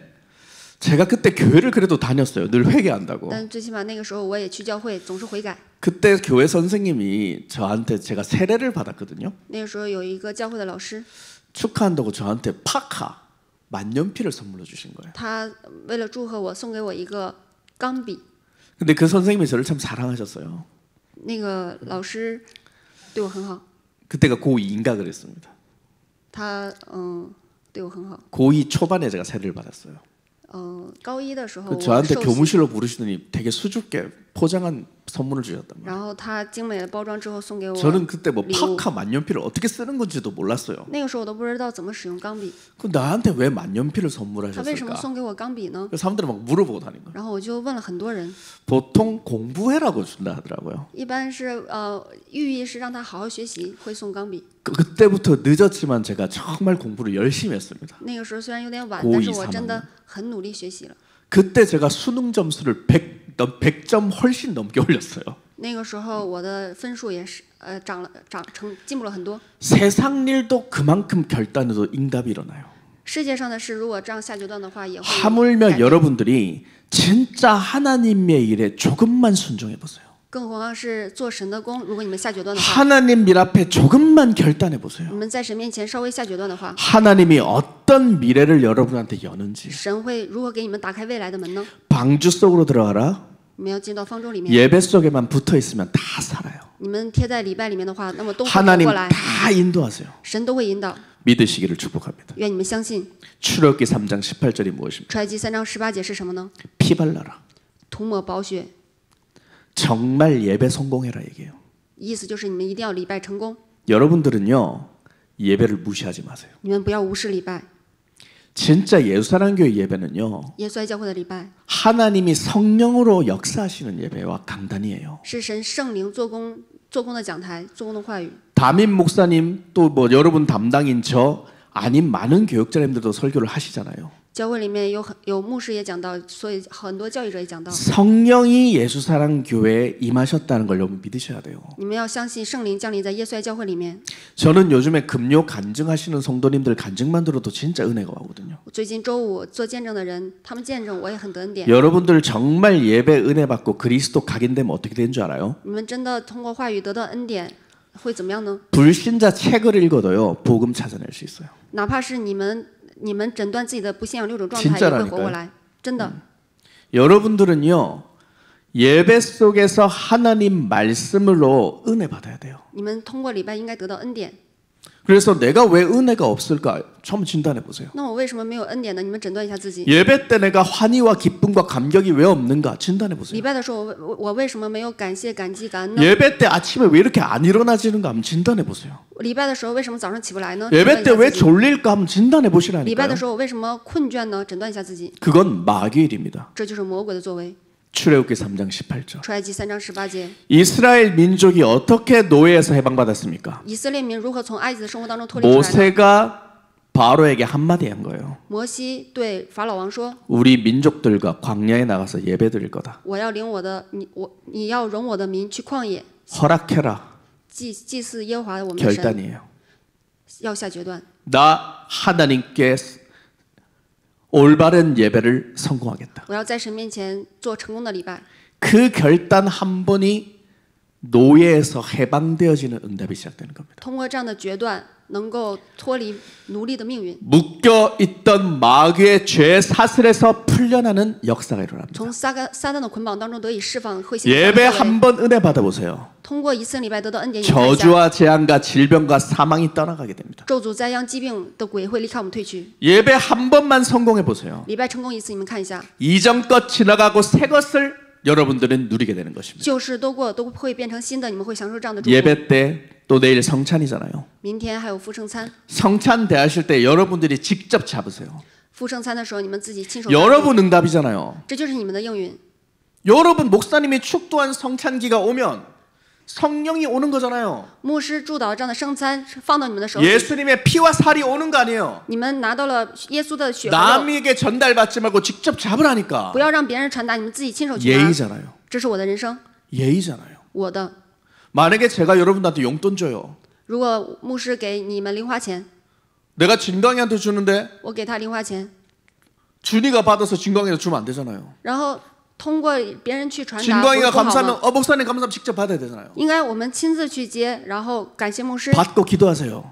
제가 그때 교회를 그래도 다녔어요. 늘 회개한다고. 但最起码那个时候我也去教会，总是悔改。 그때 교회 선생님이 저한테 제가 세례를 받았거든요. 那个时候有一个教会的老师， 축하한다고 저한테 파카 만년필을 선물로 주신 거예요. 他为了祝贺我，送给我一个钢笔。 근데 그 선생님이 저를 참 사랑하셨어요. 那个老师对我很好， 그때가 고2인가 그랬습니다. 他对我很好。 고2 초반에 제가 세례를 받았어요. 高一的时候 그 我 저한테 受洗， 교무실로 부르시더니 되게 수줍게 포장한 선물을 주셨단 말이에요. 然后他精美的包装之后送给我 저는 그때 뭐 礼物。 파카 만년필을 어떻게 쓰는 건지도 몰랐어요. 那个时候我都不知道怎么使用钢笔， 그 나한테 왜 만년필을 他为什么 선물하셨을까? 送给我钢笔呢？ 그래서 사람들이 막 물어보고 다닌 거예요. 然后我就问了很多人， 보통 공부해라고 준다 하더라고요. 一般是寓意是让他好好学习，会送钢笔。 그때부터 늦었지만 제가 정말 공부를 열심히 했습니다. 那个时候虽然有点晚， 고2 但是我真的很努力学习了。 그때 제가 수능 점수를 100점 훨씬 넘게 올렸어요. 那个时候我的分数也是进步了很多。 세상 일도 그만큼 결단해도 응답이 일어나요. 世界上的事，如果这样下决断的话，也会有 하물며 改变。 여러분들이 진짜 하나님의 일에 조금만 순종해 보세요. 更何况是做神的工，如果你们下决断的话， 하나님 일 앞에 조금만 결단해 보세요. 你们在神面前稍微下决断的话， 하나님이 어떤 미래를 여러분한테 여는지. 神会如何给你们打开未来的门呢？ 방주 속으로 들어가라. 你们要进到方舟里面， 예배 속에만 붙어 있으면 다 살아요. 你们贴在礼拜里面的话，那么都会活 하나님 过来， 다 인도하세요. 神都会引导。 믿으시기를 축복합니다. 愿你们相信。 출애굽기 3장 18절이 무엇입니까? 出埃及3章18节是什么呢？ 피 발라라. 涂抹宝血， 정말 예배 성공해라 얘기해요. 意思就是你们一定要礼拜成功， 여러분들은요 예배를 무시하지 마세요. 你们不要无视礼拜。 진짜 예수사랑교회 예배는요 耶稣爱教会的礼拜 하나님이 성령으로 역사하시는 예배와 강단이에요. 是神圣灵做工的讲台，做工的话语。 담임 목사님 또 뭐 여러분 담당인 저 아닌 많은 교육자님들도 설교를 하시잖아요. 教会里面有牧师也讲到，所以很多教育者也讲到， 성령이 예수사랑교회에 임하셨다는 걸 여러분 믿으셔야 돼요. 你们要相信圣灵降临在耶稣爱教会里面。 저는 요즘에 금요 간증하시는 성도님들 간증만 들어도 진짜 은혜가 와거든요. 最近周五做见证的人，他们见证我也很得恩典。 여러분들 정말 예배 은혜 받고 그리스도 각인되면 어떻게 되는 줄 알아요? 你们真的通过话语得到恩典，会怎么样呢？ 불신자 책을 읽어도요 복음 찾아낼 수 있어요. 哪怕是你们诊断自己的不信仰六种状态，也会活过来，真的。 여러분들은요 예배 속에서 하나님 말씀으로 은혜 받아야 돼요. 你们通过礼拜应该得到恩典。 그래서 내가 왜 은혜가 없을까? 한번 진단해 보세요. 那我为什么没有恩典呢？你们诊断一下自己。 예배 때 내가 환희와 기쁨과 감격이 왜 없는가? 진단해 보세요. 礼拜的时候，我为什么没有感谢、感激、感恩呢？ 예배 때 아침에 왜 이렇게 안 일어나지는가? 한번 진단해 보세요. 礼拜的时候为什么早上起不来呢？ 예배 때 왜 诊断一下自己。 졸릴까? 한번 진단해 礼拜 보시라니까요. 的时候我为什么困倦呢？诊断一下自己， 그건 마귀의 일입니다. 这就是魔鬼的作为。 출애굽기 3장 18절. 出埃及3章18节， 이스라엘 민족이 어떻게 노예에서 해방받았습니까? 以色列民如何从埃及的生活当中脱离出来呢？ 모세가 바로에게 한마디 한 거예요. 摩西对法老王说 우리 민족들과 광야에 나가서 예배드릴 거다. 我要领我的你要容我的民去旷野 허락해라. 祭祀耶和华我们的神， 결단이에요. 要下决断。 나 하나님께 올바른 예배를 성공하겠다. 我要在神面前做成功的礼拜。 그 결단 한 번이 노예에서 해방되어지는 응답이 시작되는 겁니다. 通过这样的决断，能够脱离奴隶的命运， 묶여 있던 마귀의 죄 사슬에서 풀려나는 역사가 일어납니다. 从撒旦的捆绑当中得以释放，会显出 예배 作为 한 번 은혜 받아보세요. 通过一次礼拜得到恩典，你看一下， 저주와 재앙과 질병과 사망이 떠나가게 됩니다. 咒诅灾殃、疾病的鬼会离开我们退去。 예배 한 번만 성공해 보세요. 礼拜成功一次，你们看一下， 이전 것 지나가고 새 것을 여러분들은 누리게 되는 것입니다. 旧事都过都会变成新的，你们会享受这样的祝福。 예배 때 또 내일 성찬이잖아요. 明天还有复盛餐， 성찬 대하실 때 여러분들이 직접 잡으세요. 复盛餐的时候你们自己亲手拿， 여러분 응답이잖아요. 这就是你们的应允。 여러분 목사님이 축도한 성찬기가 오면 성령이 오는 거잖아요. 牧师主导这样的圣餐放到你们的手里， 예수님의 피와 살이 오는 거 아니에요. 你们拿到了耶稣的血和肉， 남에게 전달받지 말고 직접 잡으라니까. 不要让别人传达，你们自己亲手去拿。 예의잖아요. 这是我的人生， 예의잖아요. 我的。 만약에 제가 여러분들한테 용돈 줘요. 如果牧师给你们零花钱， 내가 진광이한테 주는데 我给他零花钱， 준이가 받아서 진광이한테 주면 안 되잖아요. 然后通过别人去传达，不是 진광이가 不好 감사하면 吗？ 목사님 감사하면 직접 받아야 되잖아요. 应该我们亲自去接，然后感谢牧师， 받고 기도하세요.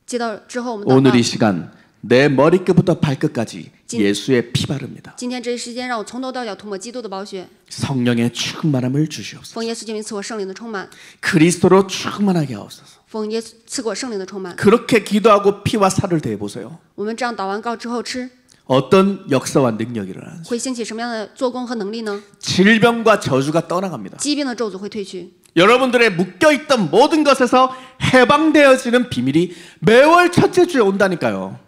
接到之后我们祷 오늘 告 이 。 시간 내 머리끝부터 발끝까지 예수의 피 바릅니다. 今天这一时间，让我从头到脚涂抹基督的宝血， 성령의 충만함을 주시옵소서. 奉耶稣基督赐我圣灵的充满， 그리스도로 충만하게 하옵소서. 奉耶稣赐给我圣灵的充满。 그렇게 기도하고 피와 살을 대해 보세요. 我们这样祷完告之后吃， 어떤 역사와 능력이 일어나는지. 会兴起什么样的做工和能力呢？ 질병과 저주가 떠나갑니다. 疾病的咒诅会退去， 여러분들의 묶여있던 모든 것에서 해방되어지는 비밀이 매월 첫째 주에 온다니까요.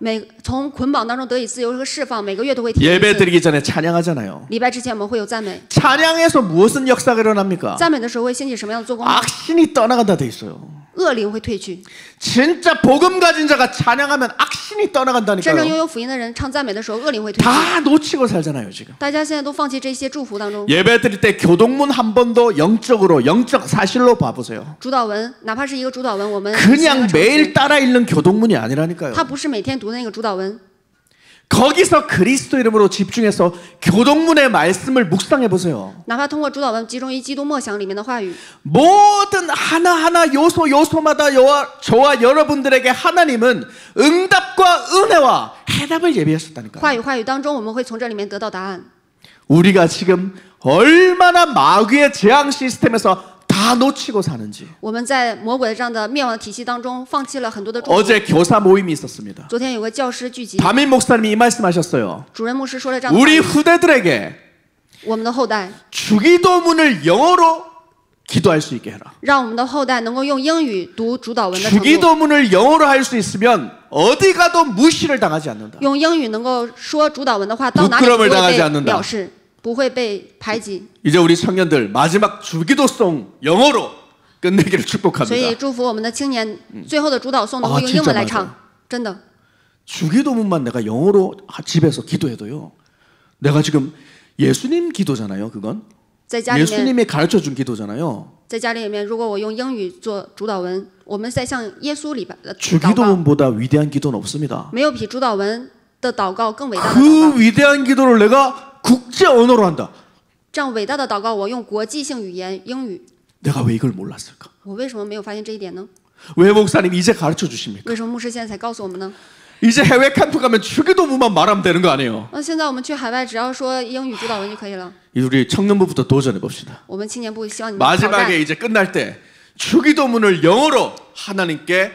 从捆绑当中得以自由和释放，每个月都会体验一 예배 次。 드리기 전에 찬양하잖아요. 礼拜之前我们会有赞美， 찬양에서 무엇은 역사가 일어납니까? 赞美的时候会兴起什么样的做工呢？ 악신이 떠나간다 돼 있어요. 恶灵会退去。 진짜 복음 가진 자가 찬양하면 악신이 真正拥 떠나간다니까요. 有福音的人唱赞美的时候，恶灵会退去。 다 놓치고 살잖아요 지금. 大家现在都放弃这些祝福当中， 예배 드릴 때 교동문 한 번도 영적 사실로 봐보세요. 主导文，哪怕是一个主导文，我们 그냥 매일 따라 읽는 교동문이 아니라니까요. 它不是每天读的那个主导文， 거기서 그리스도 이름으로 집중해서 교동문의 말씀을 묵상해 보세요. 哪怕通过主导文集中于基督默想里面的话语， 모든 하나하나 요소마다 저와 여러분들에게 하나님은 응답과 은혜와 해답을 예비하셨다니까요. 话语当中，我们会从这里面得到答案。 우리가 지금 얼마나 마귀의 재앙 시스템에서 다 놓치고 사는지. 我们在魔鬼的这样的灭亡体系当中，放弃了很多的祝福。 어제 교사 모임이 있었습니다. 昨天有个教师聚集， 담임 목사님이 이 말씀하셨어요. 主任牧师说了这样的话 우리 语： 후대들에게 我们的后代， 주기도문을 영어로 기도할 수 있게 해라. 让我们的后代能够用英语读主导文的程度， 주기도문을 영어로 할 수 있으면 어디 가도 무시를 당하지 않는다. 用英语能够说主导文的话，到哪里不 부끄럼을 会 당하지 被 않는다. 藐视，不会被排挤。 이제 우리 청년들 마지막 주기도송 영어로 끝내기를 所以 축복합니다. 祝福我们的青年，最后的主导颂能够用英文来唱，真的。 주기도문만 내가 영어로 집에서 기도해도요. 내가 지금 예수님 기도잖아요. 그건 在家里面， 예수님이 가르쳐준 기도잖아요. 在家里面，如果我用英语做主导文，我们在向耶稣里边的祷告， 주기도문보다 위대한 기도는 없습니다. 没有比主导文的祷告更伟大的祷 그 告。 위대한 기도를 내가 국제 언어로 한다. 这样伟大的祷告，我用国际性语言英语， 내가 왜 이걸 몰랐을까? 我为什么没有发现这一点呢？ 왜 목사님 이제 가르쳐 주십니까? 为什么牧师现在才告诉我们呢？ 이제 해외 캠프 가면 주기도문만 말하면 되는 거 아니에요? 那现在我们去海外，只要说英语主导文就可以了。 우리 청년부부터 도전해 봅시다. 我们青年部希望你们挑战， 마지막에 이제 끝날 때 주기도문을 영어로 하나님께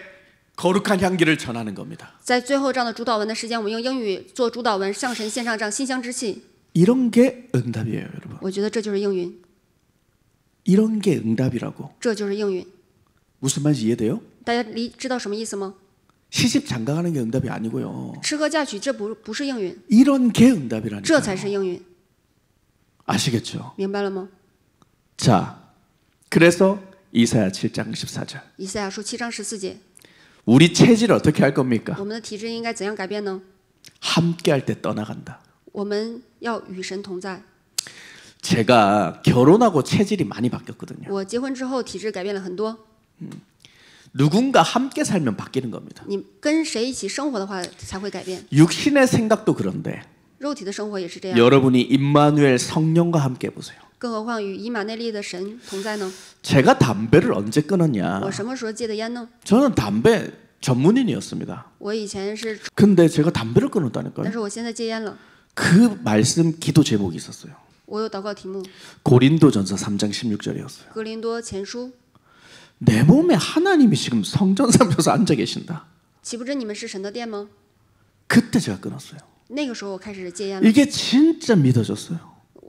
거룩한 향기를 전하는 겁니다. 在最后这样的主导文的时间，我们用英语做主导文，向神献上这样馨香之气。 이런 게 응답이에요, 여러분. 我觉得这就是应允， 이런 게 응답이라고. 这就是应允。 무슨 말인지 이해돼요? 大家知道什么意思吗？ 시집 장가가는 게 응답이 아니고요. 吃喝嫁娶，这不是应允， 이런 게 这 응답이라니까요. 才是应允， 아시겠죠? 明白了吗？ 자, 그래서 이사야 7장 14절. 以赛亚书7章14节， 우리 체질 어떻게 할 겁니까? 我们的体质应该怎样改变呢？ 함께 할 때 떠나간다. 我们要与神同在。 제가 결혼하고 체질이 많이 바뀌었거든요. 我结婚之后体质改变了很多， 누군가 함께 살면 바뀌는 겁니다. 你跟谁一起生活的话才会改变。 육신의 생각도 그런데 肉体的生活也是这样， 여러분이 임마누엘 성령과 함께 해보세요. 更何况与以马内利的神同在呢？ 제가 담배를 언제 끊었냐? 我什么时候戒的烟呢？ 저는 담배 전문인이었습니다. 我以前是， 근데 제가 담배를 但 끊었다니까요. 是我现在戒烟了。 그 말씀 기도 제목이 있었어요. 我有祷告题目， 고린도전서 3장 16절이었어요. 格林多前书， 내 몸에 하나님이 지금 성전 삼켜서 앉아 계신다. 岂不知你们是神的殿吗？ 그때 제가 끊었어요. 那个时候我开始戒烟了。 이게 진짜 믿어졌어요.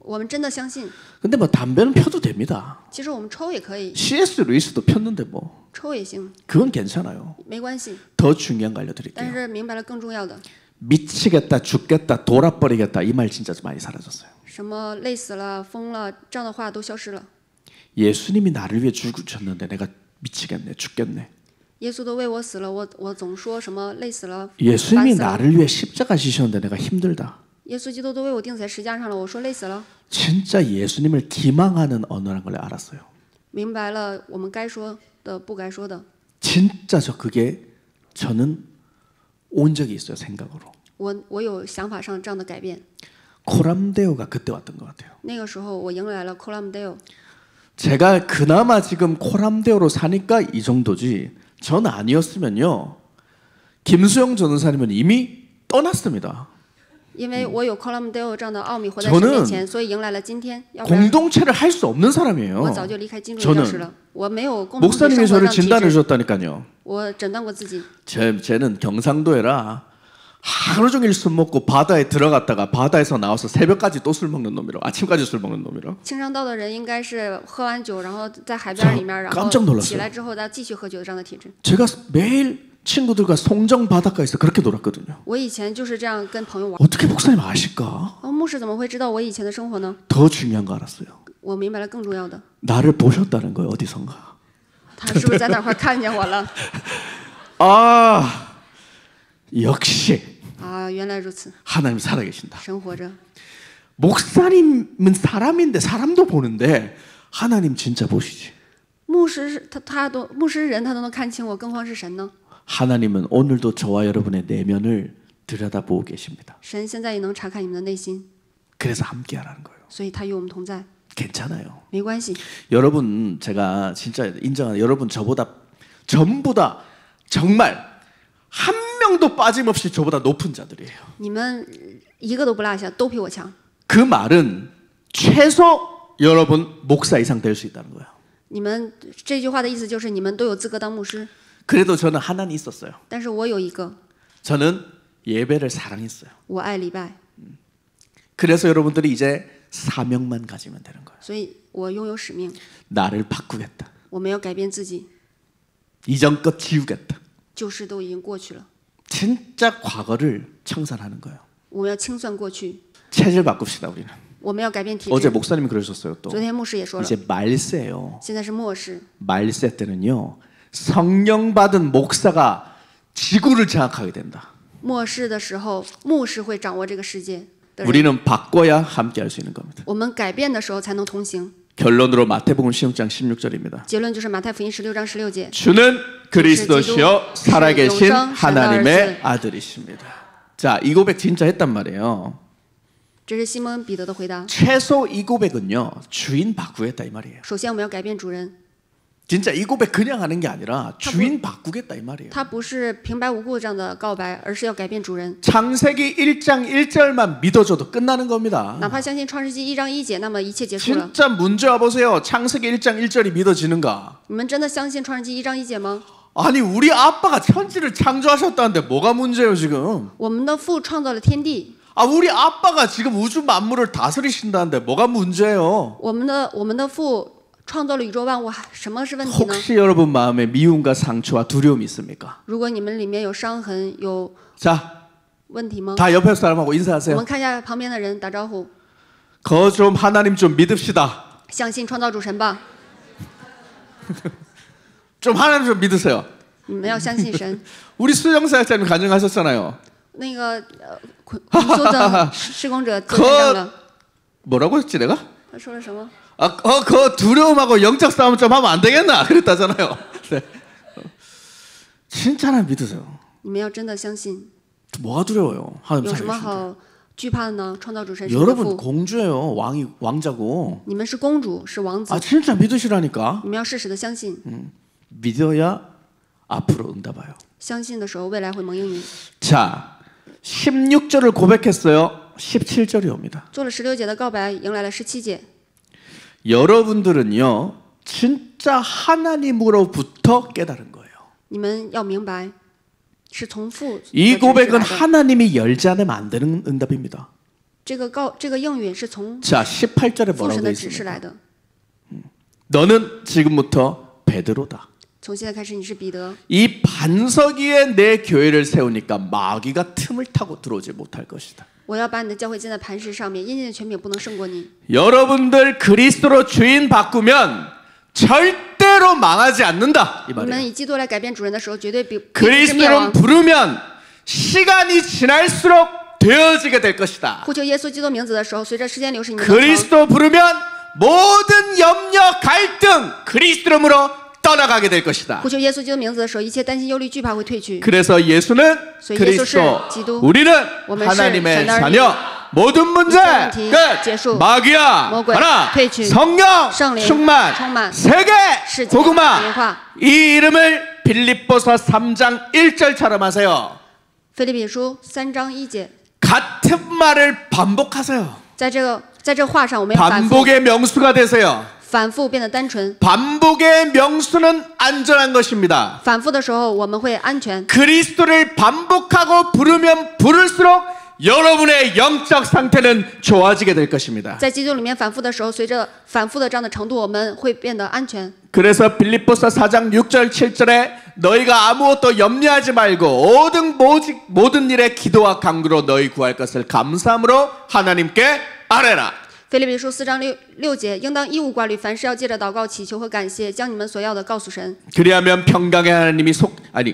我们真的相信， 근데 뭐 담배는 펴도 됩니다. 其实我们抽也可以， C.S. 루이스도 폈는데 뭐 抽也行， 그건 괜찮아요. 没关系。 더 중요한 거 但 알려드릴게요. 是明白了更重要的， 미치겠다, 죽겠다, 돌아버리겠다 이 말 진짜 많이 사라졌어요. 什么累死了、疯了这样的话都消失了。 예수님이 나를 위해 죽으셨는데 내가 미치겠네, 죽겠네. 耶稣都为我死了，我总说什么累死了、烦 예수님이 死了。 나를 위해 십자가 지셨는데 내가 힘들다. 耶稣基督都为我钉在石架上了，我说累死了。 진짜 예수님을 기망하는 언어라는 걸 알았어요. 明白了我们该说的、不该说的。 진짜 그게 저는 온 적이 있어요, 생각으로. 我有想法上这样的改变。 코람데오가 그때 왔던 것 같아요. 那个时候我迎来了 콜람데오。 제가 그나마 지금 코람데오로 사니까 이 정도지 전 아니었으면요 김수영 전도사님은 이미 떠났습니다. 因为我有 Colum Dale 这样的奥秘活在神面前，所以迎来了今天。要不然 공동체를 할 수 없는 사람이에요. 我早就离开金融教室了。我没有共同体 목사님이 生活 저를 上体 진단해 质。 주셨다니까요. 我诊断过自己， 쟤는 경상도에라 하루 종일 술 먹고 바다에 들어갔다가 바다에서 나와서 새벽까지 또 술 먹는 놈이라. 아침까지 술 먹는 놈이라. 青山道的人应该是喝完酒，然后在海边里面，然 깜짝 后 놀랐어요 起来之后再继续喝酒的这样的体质。 제가 매일 친구들과 송정 바닷가에서 그렇게 놀았거든요. 我以前就是这样跟朋友玩。 어떻게 목사님 아실까? 牧师怎么会知道我以前的生活呢？ 더 중요한 거 알았어요. 我明白了更重要的， 나를 보셨다는 거예요. 어디선가. 他是不是在哪块看见我了？ 아 역시 啊，原来如此， 하나님 살아계신다. 神活着。 목사님은 사람인데 사람도 보는데 하나님 진짜 보시지. 牧师是牧师人他都能看清我，更何况是神呢？ 하나님은 오늘도 저와 여러분의 내면을 들여다보고 계십니다. 神现在也能查看你们的内心， 그래서 함께하라는 거예요. 所以他与我们同在， 괜찮아요. 没关系。 여러분 제가 진짜 인정하는 여러분 저보다 전부 다 정말 한 명도 빠짐없이 저보다 높은 자들이에요. 你们一个都不落下，都比我强。 그 말은 최소 여러분 목사 이상 될 수 있다는 거예요. 你们这句话的意思就是你们都有资格当牧师， 그래도 저는 하나는 있었어요. 但是我有一个， 저는 예배를 사랑했어요. 我爱礼拜， 그래서 여러분들이 이제 사명만 가지면 되는 거예요. 所以我拥有使命。 나를 바꾸겠다. 我们要改变自己， 이전 것 지우겠다. 旧事都已经过去了， 진짜 과거를 청산하는 거예요. 我们要清算过去， 체질 바꿉시다 우리는. 我们要改变体 어제 质。 목사님이 그러셨어요 또. 昨天牧师也说了， 이제 말세예요. 现在是末世， 말세 때는요. 성령 받은 목사가 지구를 장악하게 된다. 末世的时候，牧师会掌握这个世界的人。 우리는 바꿔야 함께 할 수 있는 겁니다. 我们改变的时候才能同行。 결론으로 마태복음 16장 16절입니다. 结论就是马太福音16章16节。 주는 그리스도시요 살아계신 하나님의 아들이십니다. 자, 이 고백 진짜 했단 말이에요. 这是西蒙彼得的回答。 최소 이 고백은요. 주인 바꾸겠다 이 말이에요. 首先，我们要改变主人， 진짜 이 고백 그냥 하는 게 아니라 주인 바꾸겠다 이 말이에요. 他不是平白无故这样的告白，而是要改变主人。 창세기 1장 1절만 믿어줘도 끝나는 겁니다. 哪怕相信创世纪1章1节，那么一切结束了。 진짜 문제 와보세요. 창세기 1장 1절이 믿어지는가? 你们真的相信创世纪1章1节吗？ 아니 우리 아빠가 천지를 창조하셨다는데 뭐가 문제예요 지금? 我们的父创造了天地， 아 우리 아빠가 지금 우주 만물을 다스리신다는데 뭐가 문제예요? 我们的父创造了宇宙万物，什么是问题呢？ 혹시 여러분 마음에 미움과 상처와 두려움이 있습니까? 如果你们里面有伤痕、有 자, 问题吗？ 다 옆에 사람하고 我 인사하세요. 们看一下旁边的人，打招呼， 거 좀 하나님 좀 믿읍시다. 相信创造主神吧。 좀 하나님 좀 믿으세요. 你们要相信神。 우리 수영사역자님 간증하셨잖아요. 那个修正施工者做见证了， 뭐라고 했지 내가? 他说了什么？ 그 두려움하고 영적 싸움 좀 하면 안 되겠나? 그랬다잖아요. 네. 진짜 하나님 믿으세요. 你们要真的相信， 뭐가 두려워요? 하나님 有什么 살아계신데. 好惧怕的呢？创造主神是我的 여러분 父， 공주예요. 왕자고. 你们是公主，是王子 아 ， 진짜 믿으시라니까. 你们要适时的相信， 믿어야 앞으로 응답해요. 相信的时候未来会蒙应允。 자, 16절을 고백했어요. 17절이 옵니다. 做了16节的告白，迎来了17节。 여러분들은요. 진짜 하나님으로부터 깨달은 거예요. 你们要明白，是从父 이 所指示 고백은 来的。 하나님이 열지 않으면 안 되는 응답입니다. 这个应允是从 자, 18절에 父 뭐라고 神 되어 的指示 있습니까? 来的。 너는 지금부터 베드로다. 从现在开始，你是彼得。 이 반석 위에 내 교회를 세우니까 마귀가 틈을 타고 들어오지 못할 것이다. 我要把你的教会建在磐石上面，阴间的权柄不能胜过你。 여러분들 그리스도로 주인 바꾸면 절대로 망하지 않는다. 이 你们 말이에요. 以基督来改变主人的时候，绝对必不致灭 그리스도로 亡。 부르면 시간이 지날수록 되어지게 될 것이다. 呼求耶稣基督名字的时候，随着时间流逝，你们能成。 그리스도 부르면 모든 염려 갈등 그리스도로 떠나가게 될 것이다. 呼求耶稣基督名字的时候，一切担心、忧虑、惧怕会退去。 그래서 예수는 그래서 그리스도, 예수는 기도, 우리는 我们是 하나님의 神的儿女。 자녀. 모든 문제 문제 끝. 结束。 마귀야 魔鬼 하나 退去。 성령 圣灵 충만 充满 세계 世界 복음화 文化。 이 이름을 빌립보서 3장 1절처럼 하세요. 腓立比书3章1节， 같은 말을 반복하세요. 在这话上，我们要反复 반복의 명수가 되세요. 反复变得单纯。 반복의 명수는 안전한 것입니다. 反复的时候，我们会安全。 그리스도를 반복하고 부르면 부를수록 여러분의 영적 상태는 좋아지게 될 것입니다. 在基督里面反复的时候，随着反复的这样的程度，我们会变得安全。 그래서 빌립보서 4장 6절 7절에 너희가 아무것도 염려하지 말고 모든 일에 기도와 간구로 너희 구할 것을 감사함으로 하나님께 아뢰라. 腓立比书4章6节，应当一无挂虑，凡事要借着祷告、祈求和感谢，将你们所要的告诉神。 그리하면 평강의 하나님이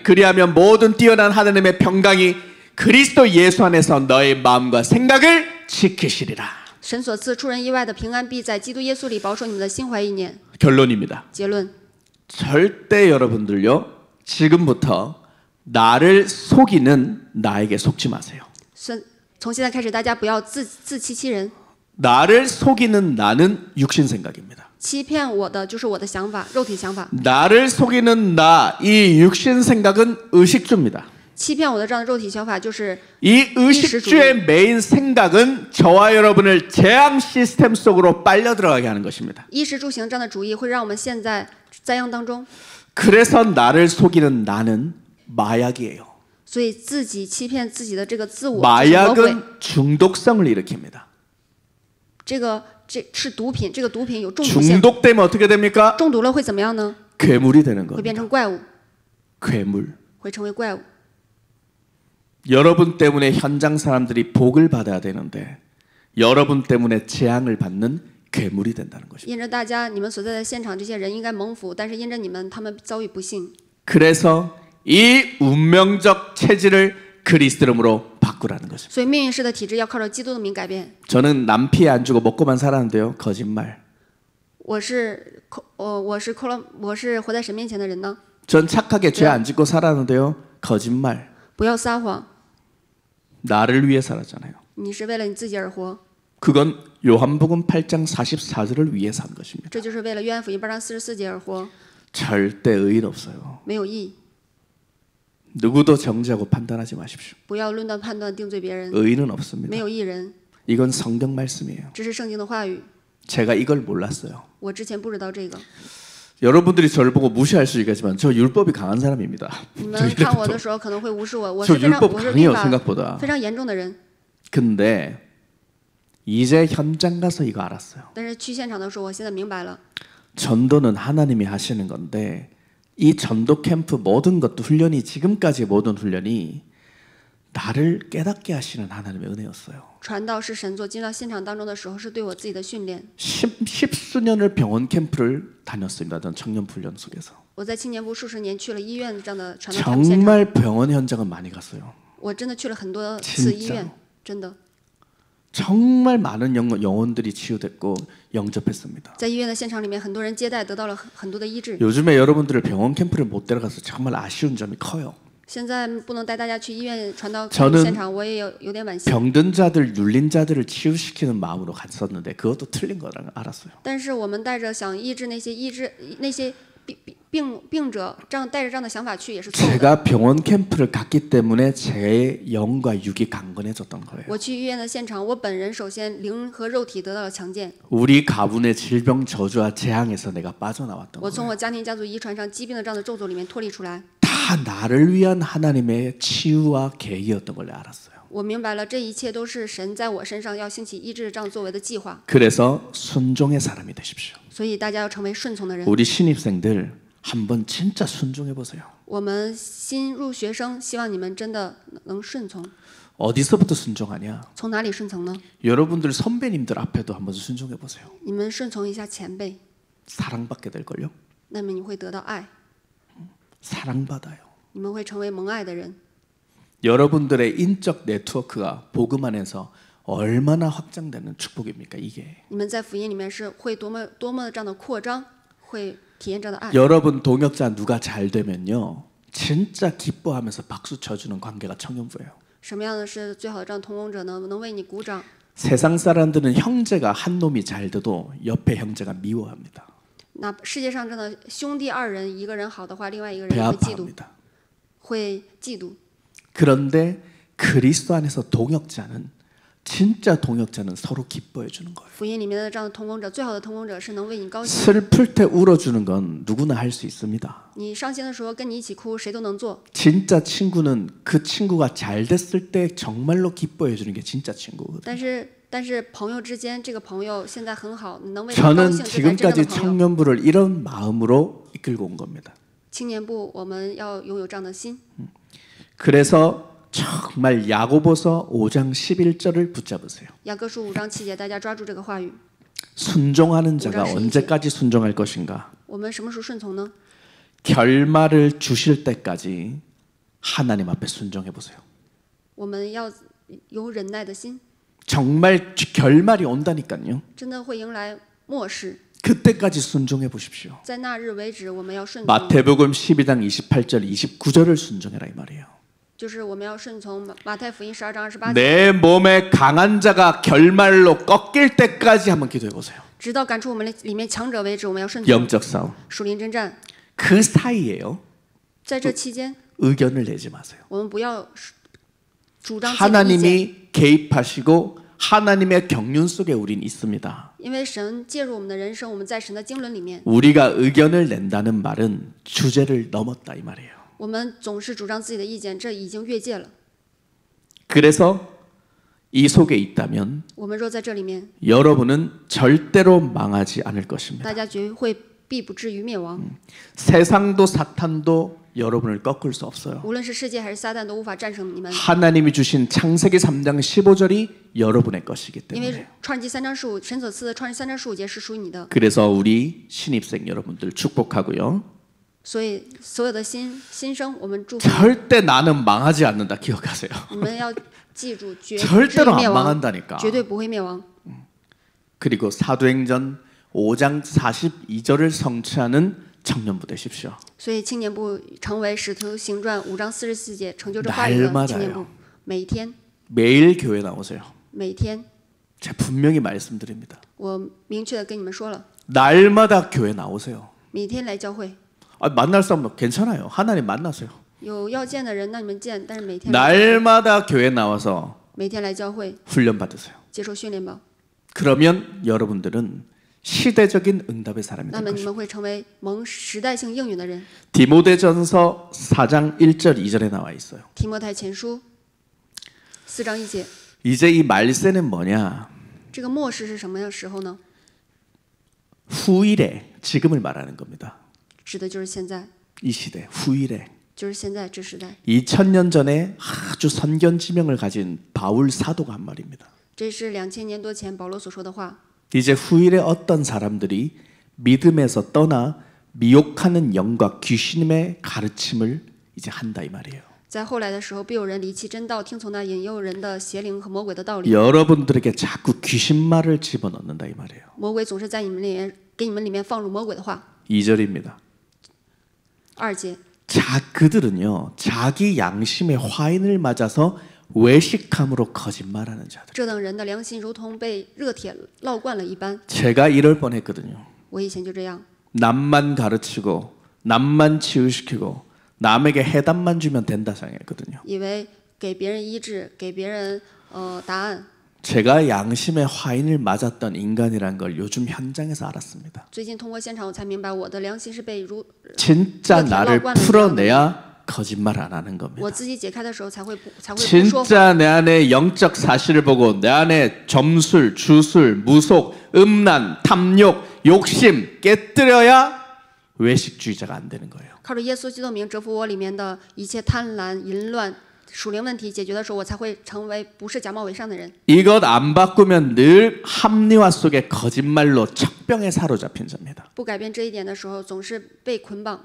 그리하면 모든 뛰어난 하나님의 평강이 그리스도 예수 안에서 너의 마음과 생각을 지키시리라. 神所赐出人意外的平安，必在基督耶稣里保守你们的心怀意念。 결론입니다. 结论： 절대 여러분들요 지금부터 나를 속이는 나에게 속지 마세요. 从现在开始，大家不要自欺欺人。 나를 속이는 나는 육신 생각입니다. 欺骗我的就是我的想法，肉体想法。 나를 속이는 나, 이 육신 생각은 의식주입니다. 欺骗我的这样的肉体想法就是 이 의식주의 메인 생각은 저와 여러분을 재앙 시스템 속으로 빨려 들어가게 하는 것입니다. 衣食住行这样的主义，会让我们陷在灾殃当中。 그래서 나를 속이는 나는 마약이에요. 所以自己欺骗自己的这个自我，就是魔鬼。 마약은 중독성을 일으킵니다. 这是毒品，这个毒品有中毒性。 중독되면 어떻게 됩니까? 中毒了会怎么样呢？ 괴물이 되는 会变 겁니다. 成怪物， 괴물. 会成为怪物。 여러분 때문에 현장 사람들이 복을 받아야 되는데 여러분 때문에 재앙을 받는 괴물이 된다는 것입니다. 因着大家你们所在的现场，这些人应该蒙福，但是因着你们，他们遭遇不幸。 그래서 이 운명적 체질을 그리스도 이름으로 바꾸라는 것입니다. 所以命运式的体质要靠着基督的名改变。 저는 남 피해 안 주고 먹고만 살았는데요. 거짓말. 我是活在神面前的人呢， 전 착하게 죄 안 짓고 살았는데요. 거짓말. 不要撒谎。 나를 위해 살았잖아요. 你是为了你自己而活， 그건 요한복음 8장 44절을 위해 산 것입니다. 这就是为了约翰福音8章44节而活， 절대 의인 없어요. 没有义。 누구도 정죄하고 판단하지 마십시오. 不要论断判断定罪别人， 의인은 없습니다. 没有义人， 이건 성경 말씀이에요. 这是圣经的话语。 제가 이걸 몰랐어요. 我之前不知道这个。 여러분들이 저를 보고 무시할 수 있겠지만 저 율법이 강한 사람입니다. 你们看我的时候可能会无视我，我 저 是非常 율법 我是 강해요 律法 생각보다. 非常严重的人。 근데 이제 현장 가서 이거 알았어요. 但是去现场的时候，我现在明白了， 전도는 하나님이 하시는 건데 이 전도 캠프 모든 것도 훈련이 지금까지 모든 훈련이 나를 깨닫게 하시는 하나님의 은혜였어요. 传道是神做，进到现场当中的时候是对我自己的训练。 십수년을 병원 캠프를 다녔습니다. 전 청년 훈련 속에서. 我在青年部数十年去了医院这样的传道camp现场， 정말 병원 현장은 많이 갔어요. 我真的去了很多次医院，真的。 정말 많은 영혼들이 치유됐고 영접했습니다. 在医院的现场里面，很多人接待得到了很多的医治。 요즘에 여러분들을 병원 캠프를 못 데려가서 정말 아쉬운 점이 커요. 现在不能带大家去医院传道 저는 现场，我也有点惋惜。 병든 자들, 눌린 자들을 치유시키는 마음으로 갔었는데 그것도 틀린 거라는 알았어요. 但是我们带着想医治那些病者，这样带着这样的想法去也是错误的。 제가 병원 캠프를 갔기 때문에 제 영과 육이 강건해졌던 거예요. 我去医院的现场，我本人首先灵和肉体得到了强健。 우리 가문의 질병 저주와 재앙에서 내가 빠져나왔던 我从 거예요. 我家庭家族遗传上疾病的这样的咒诅里面脱离出来。 다 나를 위한 하나님의 치유와 계획이었던 걸 알았어요. 我明白了，这一切都是神在我身上要兴起医治这样作为的计划。 그래서 순종의 사람이 되십시오. 所以大家要成为顺从的人。 우리 신입생들 한번 진짜 순종해 보세요. 我们新入学生，希望你们真的能顺从。 어디서부터 순종하냐? 从哪里顺从呢？ 여러분들 선배님들 앞에도 한번 순종해 보세요. 你们顺从一下前辈， 사랑받게 될 걸요. 那么你会得到爱， 사랑받아요. 你们会成为蒙爱的人。 여러분들의 인적 네트워크가 복음 안에서 얼마나 확장되는 축복입니까? 이게. 你们在福音里面是会多么的这样的扩张，会体验这样的爱。 여러분 동역자 누가 잘 되면요. 진짜 기뻐하면서 박수 쳐주는 관계가 청년부예요. 什么样的是最好的这样同工者呢？能为你鼓掌。 세상 사람들은 형제가 한 놈이 잘 돼도 옆에 형제가 미워합니다. 那世界上真的兄弟二人，一个人好的话，另外一个人 배 会嫉妒， 아파합니다. 会嫉妒。 그런데 그리스도 안에서 동역자는 진짜 동역자는 서로 기뻐해 주는 거예요. 福音里面的这样的同工者，最好的同工者是能为你高兴。 슬플 때 울어주는 건 누구나 할 수 있습니다. 你伤心的时候跟你一起哭，谁都能做。 진짜 친구는 그 친구가 잘 됐을 때 정말로 기뻐해 주는 게 진짜 친구거든요. 但是朋友之间，这个朋友现在很好，你能为他高 저는 兴，这才真正的 지금까지 朋友。 청년부를 이런 마음으로 이끌고 온 겁니다. 青年部我们要拥有这样的心， 그래서 정말 야고보서 5장 11절을 붙잡으세요. 雅各书5章7节，大家抓住这个话语。 순종하는 자가 5장 11절. 언제까지 순종할 것인가? 我们什么时候顺从呢？ 결말을 주실 때까지 하나님 앞에 순종해 보세요. 我们要有忍耐的心， 정말 결말이 온다니까요. 真的会迎来末世。 그때까지 순종해 보십시오. 在那日为止，我们要顺从， 마태복음 12장 28절 29절을 순종해라 이 말이에요. 就是我们要顺从马太福音12章28节， 내 몸에 강한 자가 결말로 꺾일 때까지 한번 기도해 보세요. 直到赶出我们里面强者为止，我们要顺从。 영적 싸움. 属灵征战， 그 사이에요. 在这期间， 의견을 내지 마세요. 我们不要主张自己的意见， 하나님이 개입하시고 하나님의 경륜 속에 우린 있습니다. 因为神介入我们的人生，我们在神的经纶里面， 우리가 의견을 낸다는 말은 주제를 넘었다 이 말이에요. 我们总是主张自己的意见，这已经越界了。 그래서 이 속에 있다면 我们若在这里面， 여러분은 절대로 망하지 않을 것입니다. 大家绝会必不至于灭亡。 세상도 사탄도 여러분을 꺾을 수 없어요. 无论是世界还是撒旦，都无法战胜你们， 하나님이 주신 창세기 3장 15절이 여러분의 것이기 因为 때문에. 创世纪3章15，神所赐的创世3章15节是属于你的。 그래서 우리 신입생 여러분들 축복하고요. 所以所有的新生，我们祝福 절대 나는 망하지 않는다 기억하세요. 你们要记住，绝不至于 절대로 灭 안 亡， 망한다니까. 绝对不会灭亡。 그리고 사도행전 5장 42절을 성취하는 청년부 되십시오. 所以青年部成为使徒行传5章44节成就这话语的青年部，每天 매일 교회 나오세요. 每天， 제가 분명히 말씀드립니다. 我明确的跟你们说了， 날마다 교회 나오세요. 每天来教会。 만날 사람도 괜찮아요. 하나님 만나세요. 有要见的人，那你们见，但是每天来教会 날마다 교회 나와서 每天来教会 훈련 받으세요. 接受训练吧， 그러면 여러분들은 시대적인 응답의 사람이 那 될 么你 것입니다. 们会成为蒙时代性应允的人。 디모데전서 4장 1절 2절에 나와 있어요. 提摩太前书4章1节， 이제 이 말세는 뭐냐? 这个末世是什么样时候呢？ 후일에 지금을 말하는 겁니다. 指的就是现在， 이 시대 후일에 就是现在这时代。 2000년 전에 아주 선견 지명을 가진 바울 사도가 한 말입니다. 这是2000年多前保罗所说的话。 이제 후일에 어떤 사람들이 믿음에서 떠나 미혹하는 영과 귀신의 가르침을 이제 한다 이 말이에요. 在后来的时候，必有人离弃真道，听从那引诱人的邪灵和魔鬼的道理。 여러분들에게 자꾸 귀신 말을 집어넣는다 이 말이에요. 魔鬼总是在你们里面给你们里面放入魔鬼的话。 2절입니다. 2节， 그들은요 자기 양심의 화인을 맞아서 외식함으로 거짓말하는 자들. 这等人的良心如同被热铁烙惯了一般。 제가 이럴 뻔했거든요. 我以前就这样， 남만 가르치고 남만 치유시키고 남에게 해답만 주면 된다 생각했거든요. 以为给别人医治，给别人答案。 제가 양심의 화인을 맞았던 인간이란 걸 요즘 현장에서 알았습니다. 最近通过现场，我才明白我的良心是被如 진짜 나를 풀어내야 거짓말 안 하는 我 겁니다. 自己解开的时候才会不说谎。 진짜 내 안에 영적 사실을 보고 내 안에 점술, 주술, 무속, 음란, 탐욕, 욕심 깨뜨려야 외식주의자가 안 되는 거예요. 靠着耶稣基督名折服我里面的一切贪婪、淫乱、属灵问题解决的时候，我才会成为不是假冒伪善的人。 이것 안 바꾸면 늘 합리화 속에 거짓말로 척병에 사로잡힌 자입니다. 不改变这一点的时候，总是被捆绑。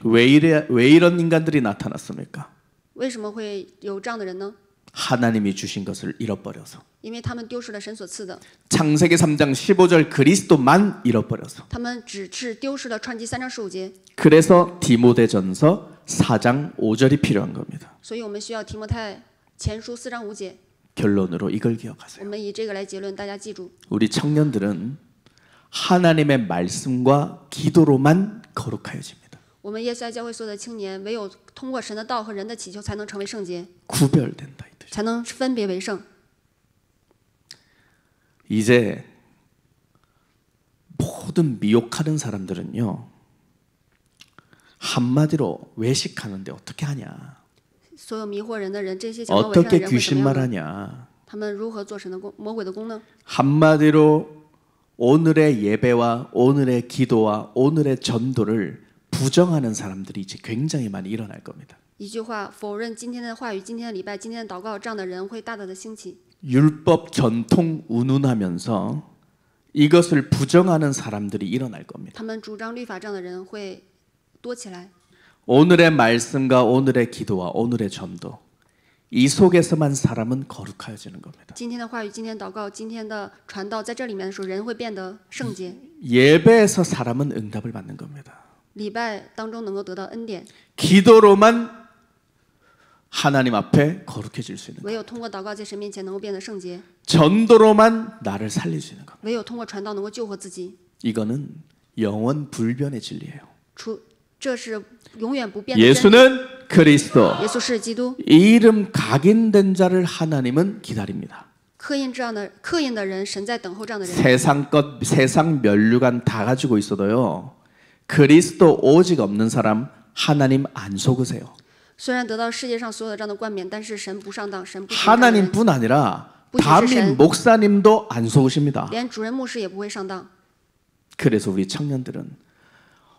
왜 이런 인간들이 나타났습니까? 为什么会有这样的人呢？ 하나님이 주신 것을 잃어버려서. 因为他们丢失了神所赐的， 창세기 3장 15절 그리스도만 잃어버려서. 他们只是丢失了创记3章15节。 그래서 디모데전서 4장 5절이 필요한 겁니다. 所以我们需要提摩太前书4章5节。 결론으로 이걸 我 기억하세요. 们以这个来结论，大家记住， 우리 청년들은 하나님의 말씀과 기도로만 거룩하여집니다. 我们耶稣爱教会所有的青年，唯有通过神的道和人的祈求，才能成为圣洁， 구별된다 이 뜻. 才能分别为圣。 이제 모든 미혹하는 사람들은요. 한마디로 외식하는데 어떻게 하냐? 所有迷惑人的人，这些想要伪善的 어떻게 人会怎么样呢？ 귀신말하냐? 他们如何做神的功魔鬼的功呢？ 한마디로 오늘의 예배와 오늘의 기도와 오늘의 전도를 부정하는 사람들이 이제 굉장히 많이 일어날 겁니다. 一句话，否认今天的话语、今天的礼拜、今天的祷告，这样的人会大大的兴起。 율법 전통 운운하면서 이것을 부정하는 사람들이 일어날 겁니다. 他们主张律法这样的人会多起来。 오늘의 말씀과 오늘의 기도와 오늘의 전도 이 속에서만 사람은 거룩해지는 겁니다. 今天的话语、今天的祷告、今天的传道，在这里面的时候，人会变得圣洁。 예배에서 사람은 응답을 받는 겁니다. 礼拜当中能够得到恩典， 기도로만 하나님 앞에 거룩해질 수 있는 唯有通过祷告在神面前能够变得圣洁， 전도로만 나를 살릴 수 있는 겁니다. 唯有通过传道能够救活自己。 이거는 영원 불변의 진리예요. 这是永远不变的真理。 예수는 그리스도. 耶稣是基督， 이 이름 각인된 자를 하나님은 기다립니다. 刻印的人，神在等候这样的人。 세상 면류관 다 가지고 있어도요. 그리스도 오직 없는 사람 하나님 안 속으세요. 虽然得到世界上所有的这样的冠冕，但是神不上当，神不上当人， 하나님뿐 아니라 부지시 담임 신. 목사님도 안 속으십니다. 连主任牧师也不会上当。 그래서 우리 청년들은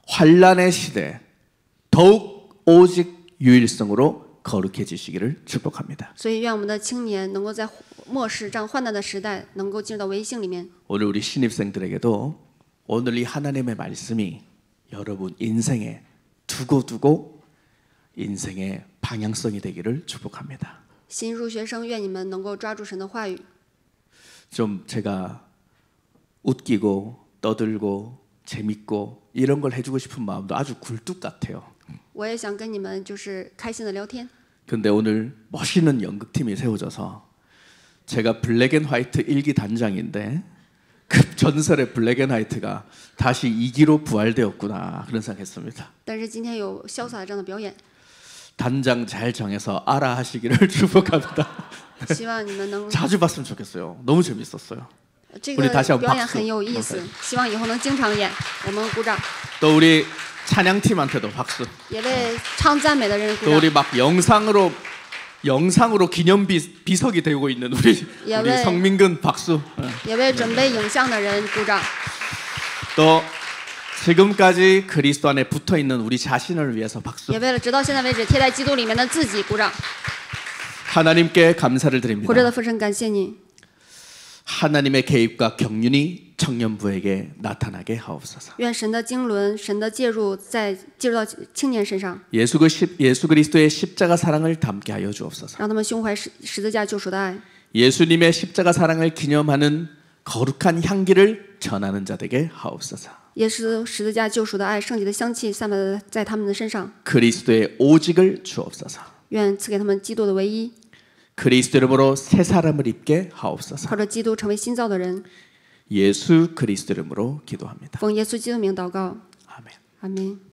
환란의 시대 더욱 오직 유일성으로 거룩해지시기를 축복합니다. 所以，愿我们的青年能够在末世这样患难的时代，能够进入到唯一性里面。 오늘 우리 신입생들에게도 오늘 이 하나님의 말씀이 여러분 인생에 두고 인생의 방향성이 되기를 축복합니다. 新入学生，愿你们能够抓住神的话语。 좀 제가 웃기고 떠들고 재밌고 이런 걸 해주고 싶은 마음도 아주 굴뚝 같아요. 我也想跟你们就是开心的聊天。 근데 오늘 멋있는 연극팀이 세워져서 제가 블랙앤화이트 1기 단장인데 급전설의 블랙앤화이트가 다시 2기로 부활되었구나 그런 생각했습니다. 但是今天有潇洒这样的表演， 단장 잘 정해서 알아 하시기를 축복합니다. 希望你们能 자주 봤으면 좋겠어요. 너무 재밌었어요. 这 우리 个 다시 한번 表演 박수. 很有意思，希望以后能经常演。我们鼓掌， 또 우리 찬양팀한테도 박수. 也为唱赞美的人鼓 또 掌， 우리 막 영상으로 기념 비석이 되고 있는 우리 왜? 성민근 박수. 也为准备影像的人鼓掌。 또 지금까지 그리스도 안에 붙어 있는 우리 자신을 위해서 박수. 也为了直到现在为止贴在基督里面的自己鼓掌。 하나님께 감사를 드립니다. 活着的父神，感谢你， 하나님의 개입과 경륜이 청년부에게 나타나게 하옵소서. 愿神的经纶、神的介入介入到青年身上， 예수 그리스도의 십자가 사랑을 담게 하여 주옵소서. 让他们胸怀十字架救赎的爱， 예수님의 십자가 사랑을 기념하는 거룩한 향기를 전하는 자 되게 하옵소서. 耶稣十字架救赎的爱，圣洁的香气散发在他们的身上， 그리스도의 오직을 주옵소서. 愿赐给他们基督的唯一， 그리스도 이름으로 새 사람을 입게 하옵소서. 靠着基督成为新造的人。 예수 그리스도 이름으로 기도합니다. 奉耶稣基督名祷告， 아멘. 阿门。